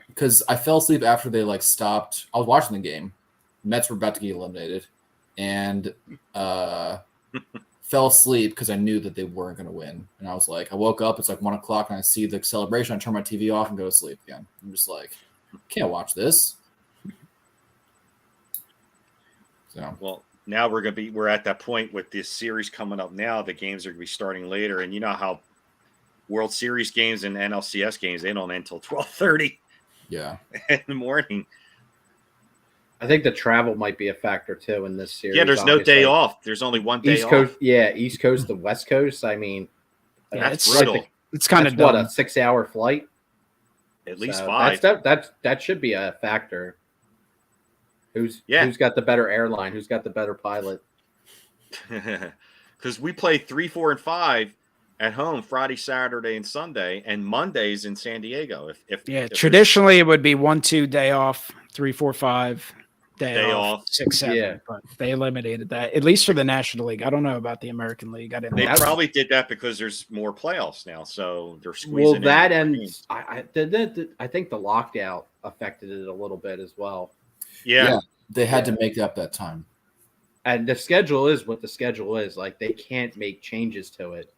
Because I fell asleep after they like stopped. I was watching the game. Mets were about to get eliminated, and fell asleep because I knew that they weren't going to win. And I was like, I woke up. It's like 1 o'clock, and I see the celebration. I turn my TV off and go to sleep again. I'm just like, can't watch this. So well, now we're at that point with this series coming up. Now the games are going to be starting later, and you know how World Series games and NLCS games, they don't end until 12:30. Yeah, in the morning. I think the travel might be a factor too in this series. Yeah, there's no day off. There's only one day East off. Coast, yeah, East Coast to West Coast. I mean, Yeah, that's it's brutal. It's kind of what, a 6-hour flight. At least So 5. That should be a factor. Who's got the better airline? Who's got the better pilot? Because we play 3, 4, and 5 at home Friday, Saturday, and Sunday, and Mondays in San Diego. If traditionally it would be 1, 2 day off, 3, 4, 5 day off, 6, 7. Yeah. But they eliminated that, at least for the National League. I don't know about the American League. I didn't. They know. probably did that because there's more playoffs now, so they're squeezing. Well, that in and I think the lockout affected it a little bit as well. Yeah. they had to make up that time. And the schedule is what the schedule is. Like they can't make changes to it.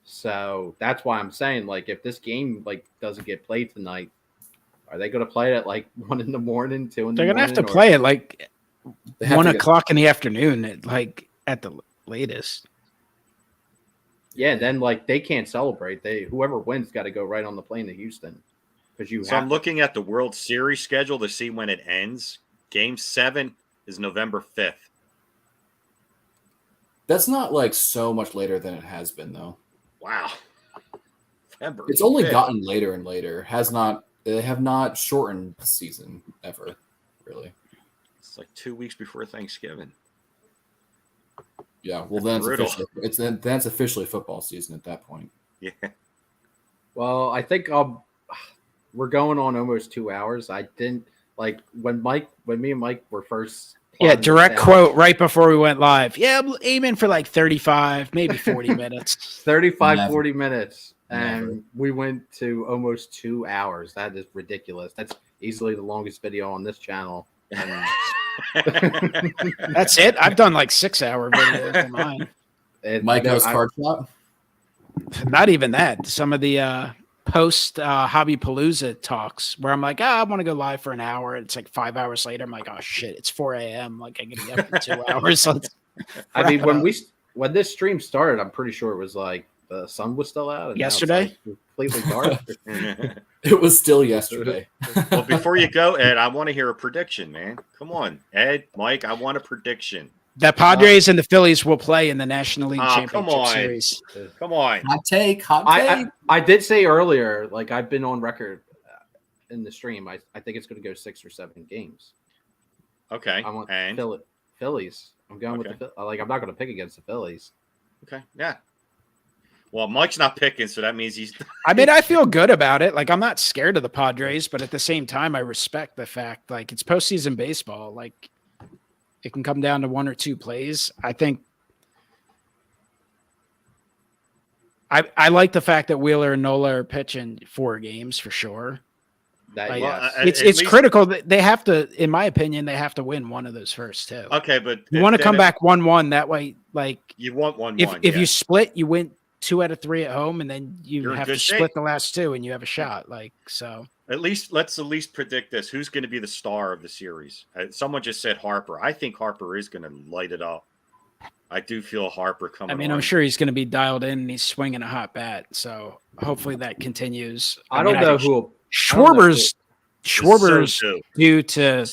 So that's why I'm saying, like, if this game like doesn't get played tonight, are they going to play it at like 1 in the morning, 2 in the morning? They're going to have to play it like 1 to o'clock in the afternoon, like at the latest. Yeah, then like they can't celebrate. Whoever wins got to go right on the plane to Houston because you. So have I'm to. looking at the World Series schedule to see when it ends. Game 7 is November 5th. That's not like so much later than it has been, though. Wow. November It's only 5th. gotten later and later. They have not shortened the season ever, really. It's like 2 weeks before Thanksgiving. Yeah, well then Brutal. it's officially football season at that point. Yeah. Well, I think we're going on almost 2 hours. I didn't like when me and Mike were first. Yeah, plotting this direct out, quote right before we went live. Yeah, I'm aiming for like 35, maybe 40 minutes. 35, Never. 40 minutes. Never. And we went to almost 2 hours. That is ridiculous. That's easily the longest video on this channel. And That's it. I've done like 6-hour videos on mine. Mike goes card shop. Not even that. Some of the post Hobby Palooza talks where I'm like, I want to go live for an hour. It's like 5 hours later. I'm like, oh shit, it's 4 a.m. Like I gotta get up for 2 hours. I mean, when this stream started, I'm pretty sure it was like the sun was still out. And now it's, Yesterday? like, completely dark. It was still yesterday. Well, before you go, Ed, I want to hear a prediction, man. Come on, Ed, Mike, I want a prediction. The Padres and the Phillies will play in the National League come Championship on. Series. Come on. Hot take. I did say earlier, like I've been on record in the stream. I think it's going to go 6 or 7 games. Okay. I want And Phillies. I'm going with the I'm not going to pick against the Phillies. okay, yeah. Well, Mike's not picking, so that means he's. I mean, I feel good about it. Like I'm not scared of the Padres, but at the same time, I respect the fact like it's postseason baseball. Like it can come down to 1 or 2 plays. I think I like the fact that Wheeler and Nola are pitching 4 games for sure. That Like, yes. It's At least- critical that they have to, in my opinion, they have to win one of those first 2. Okay, but You want to come back 1-1 that way. Like You want 1-1. if yeah. you split, you win 2 out of 3 at home, and then you You're in have to good split shape. the last 2, and you have a shot. Like so. Let's at least predict this. Who's going to be the star of the series? Someone just said Harper. I think Harper is going to light it up. I do feel Harper coming. I mean, on. I'm sure he's going to be dialed in, and he's swinging a hot bat. So hopefully that continues. I don't know who Schwarber's So due to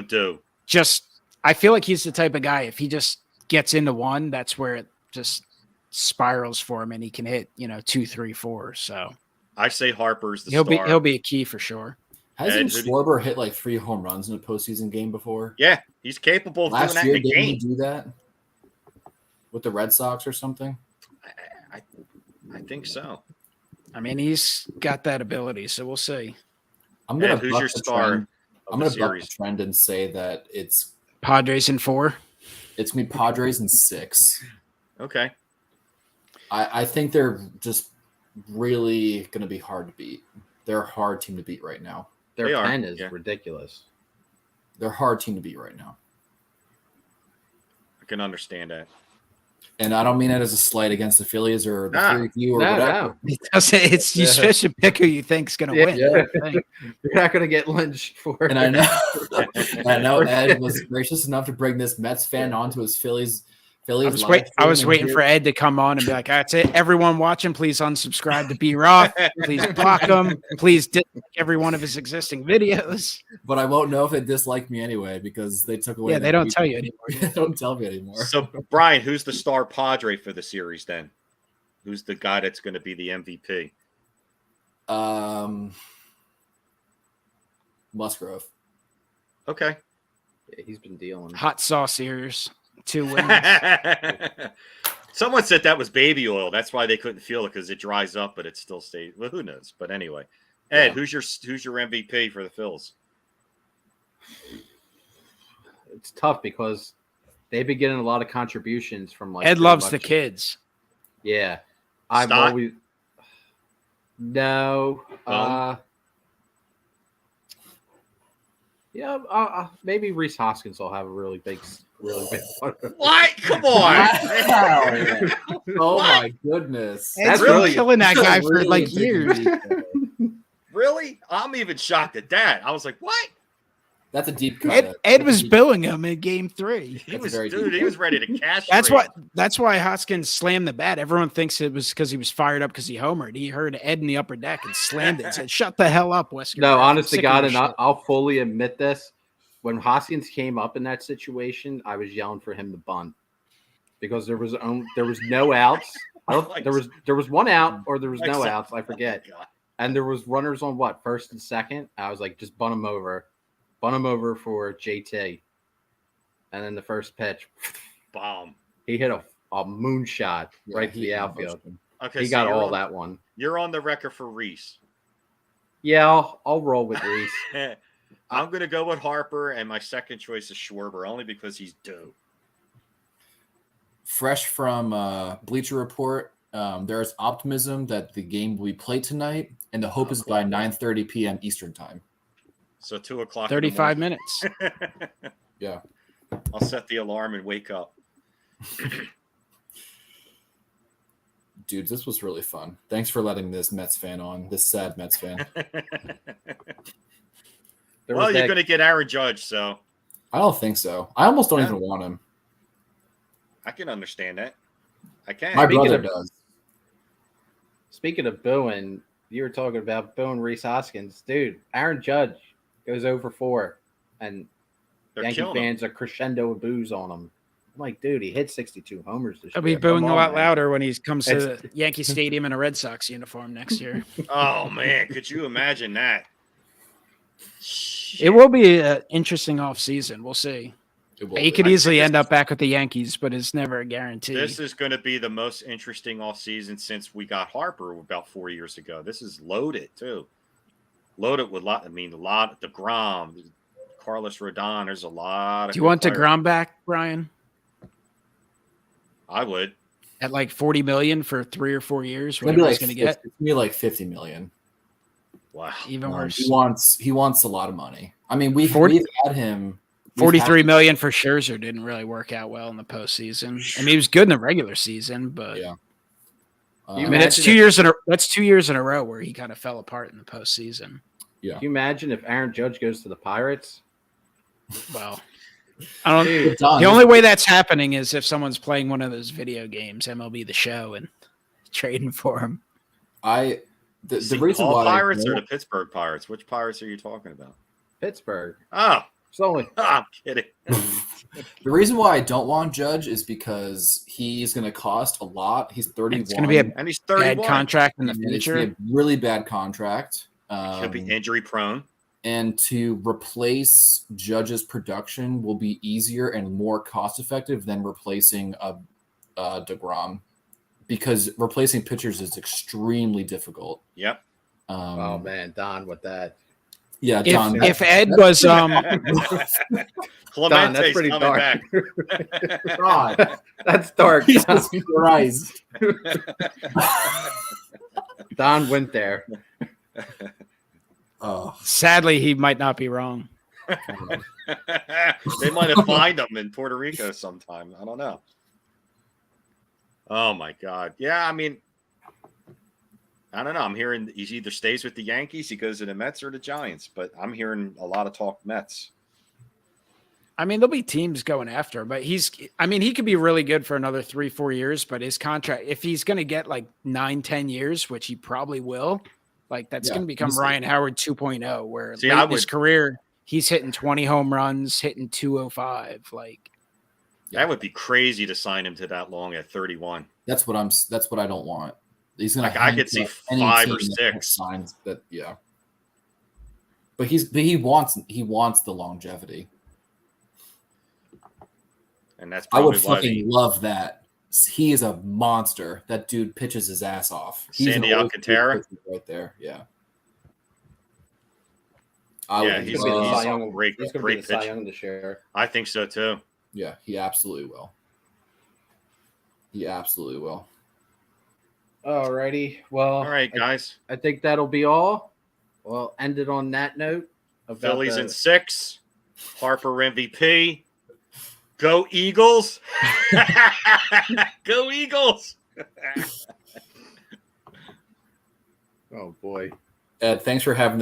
do. just. I feel like he's the type of guy. If he just gets into one, that's where it just spirals for him, and he can hit 2, 3, 4. So I say Harper's the he'll star. be a key for sure. Hasn't Ed, Schwarber hit like 3 home runs in a postseason game before? Yeah, he's capable of Last doing year, that in a didn't he game. do that with the Red Sox or something? I think so. I mean, he's got that ability. So we'll see. I'm gonna Ed, who's buck your the star trend. of I'm the gonna buck the series? trend and say that it's Padres in 4. gonna be Padres in 6. Okay. I think they're just really gonna be hard to beat. They're a hard team to beat right now. their They are, pen is yeah. ridiculous. They're a hard team to beat right now. I can understand that. And I don't mean it as a slight against the Phillies or the Nah. 3 of you or No, whatever. He doesn't. It's you Yeah. should pick who you think's going to Yeah. win. Yeah. That's the thing. You're not going to get lynched for And I know Ed was gracious enough to bring this Mets fan onto his Phillies. I was, live I was stream waiting and for Ed to come on and be like, that's it. Everyone watching, please unsubscribe to B Roth. Please block him. Please dislike every one of his existing videos. but I won't know if they dislike me anyway because they took away. Yeah, they their don't feedback. tell you anymore. They don't tell me anymore. So, Brian, who's the star Padre for the series then? Who's the guy that's going to be the MVP? Musgrove. Okay. Yeah, he's been dealing. Hot sauce ears. 2 wins. Someone said that was baby oil. That's why they couldn't feel it because it dries up, but it still stays. Well, who knows? But anyway, Ed, Yeah. who's your MVP for the Phils? It's tough because they've been getting a lot of contributions from like Ed pretty loves the much- kids. Yeah, I've Stott? always no. Yeah, maybe Reese Hoskins will have a really big one. What? Come on. Oh my goodness. Ed's really- been killing that guy for Really like big years. league. Really? I'm even shocked at that. I was like, what? That's a deep cut. Ed was billing him in Game 3. He That's very he was ready to cash. That's why Hoskins slammed the bat. Everyone thinks it was because he was fired up because he homered. He heard Ed in the upper deck and slammed it and said, "Shut the hell up, Wesker." No, honest to Sick of God, your and shit." I'll fully admit this. When Hoskins came up in that situation, I was yelling for him to bunt because there was no outs. There was one out or there was no outs. I forget. And there was runners on what, first and second. I was like, just bunt him over for JT. And then the first pitch, bomb. He hit a moonshot right to the outfield. Okay, he got all that one. You're on the record for Reese. Yeah, I'll roll with Reese. I'm going to go with Harper, and my second choice is Schwarber, only because he's due. Fresh from Bleacher Report, there is optimism that the game will be played tonight, and the hope is by 9:30 p.m. Eastern time. So 2 o'clock. 35 minutes. Yeah. I'll set the alarm and wake up. Dudes, this was really fun. Thanks for letting this Mets fan on, this sad Mets fan. Well, you're going to get Aaron Judge, so. I don't think so. I almost don't even want him. I can understand that. I can. My brother does. Speaking of booing, you were talking about booing Reese Hoskins. Dude, Aaron Judge goes over 4, and Yankee fans are crescendo of boos on him. I'm like, dude, he hit 62 homers this year. I'll be booing a lot louder when he comes to Yankee Stadium in a Red Sox uniform next year. Oh, man. Could you imagine that? It will be an interesting offseason. We'll see. He could easily end up back with the Yankees, but it's never a guarantee. This is going to be the most interesting offseason since we got Harper about 4 years ago. This is loaded, too. Loaded with a lot DeGrom, Carlos Rodon. There's a lot of. Do you want DeGrom back, Brian? I would. At like $40 million for 3 or 4 years, whatever he's going to get. Maybe like $50 million. Wow. Even worse. He wants a lot of money. I mean, we've had him. $43 million for Scherzer didn't really work out well in the postseason. I mean, he was good in the regular season, but yeah. I mean, it's 2 years in a row where he kind of fell apart in the postseason. Yeah. Can you imagine if Aaron Judge goes to the Pirates? Well, I don't. The only way that's happening is if someone's playing one of those video games, MLB The Show, and trading for him. The reason why Pirates or the Pittsburgh Pirates? Which Pirates are you talking about? Pittsburgh. Oh. I'm kidding. The reason why I don't want Judge is because he's going to cost a lot. He's 31. It's going to be and he's 31. Bad contract in the future. It's a really bad contract. Could be injury prone. And to replace Judge's production will be easier and more cost effective than replacing a DeGrom, because replacing pitchers is extremely difficult. Yep. Oh man, Don with that. Yeah, Don. If Ed was Clemente's that's pretty coming dark. back. God, that's dark. Jesus Christ. Don went there. Oh, sadly, he might not be wrong. They might have fined him in Puerto Rico sometime. I don't know. Oh my God. Yeah, I mean, I don't know. I'm hearing he either stays with the Yankees, he goes to the Mets or the Giants, but I'm hearing a lot of talk Mets. I mean, there'll be teams going after him, but he could be really good for another 3-4 years, but his contract, if he's going to get like 9-10 years, which he probably will, like that's going to become Ryan Howard 2.0, where late in his career, he's hitting 20 home runs, hitting 205. Like that would be crazy to sign him to that long at 31. That's what I don't want. He's gonna. I could see 5 or 6 signs that. Yeah. But he wants the longevity. And that's I would fucking love that. He is a monster. That dude pitches his ass off. Sandy Alcantara right there. Yeah. He's a great pitcher. Cy Young this year. I think so too. Yeah, he absolutely will. He absolutely will. Alrighty. Well, all right, guys. I think that'll be all. Well, end it on that note. Phillies in 6. Harper MVP. Go Eagles. Go Eagles. Oh boy. Ed, thanks for having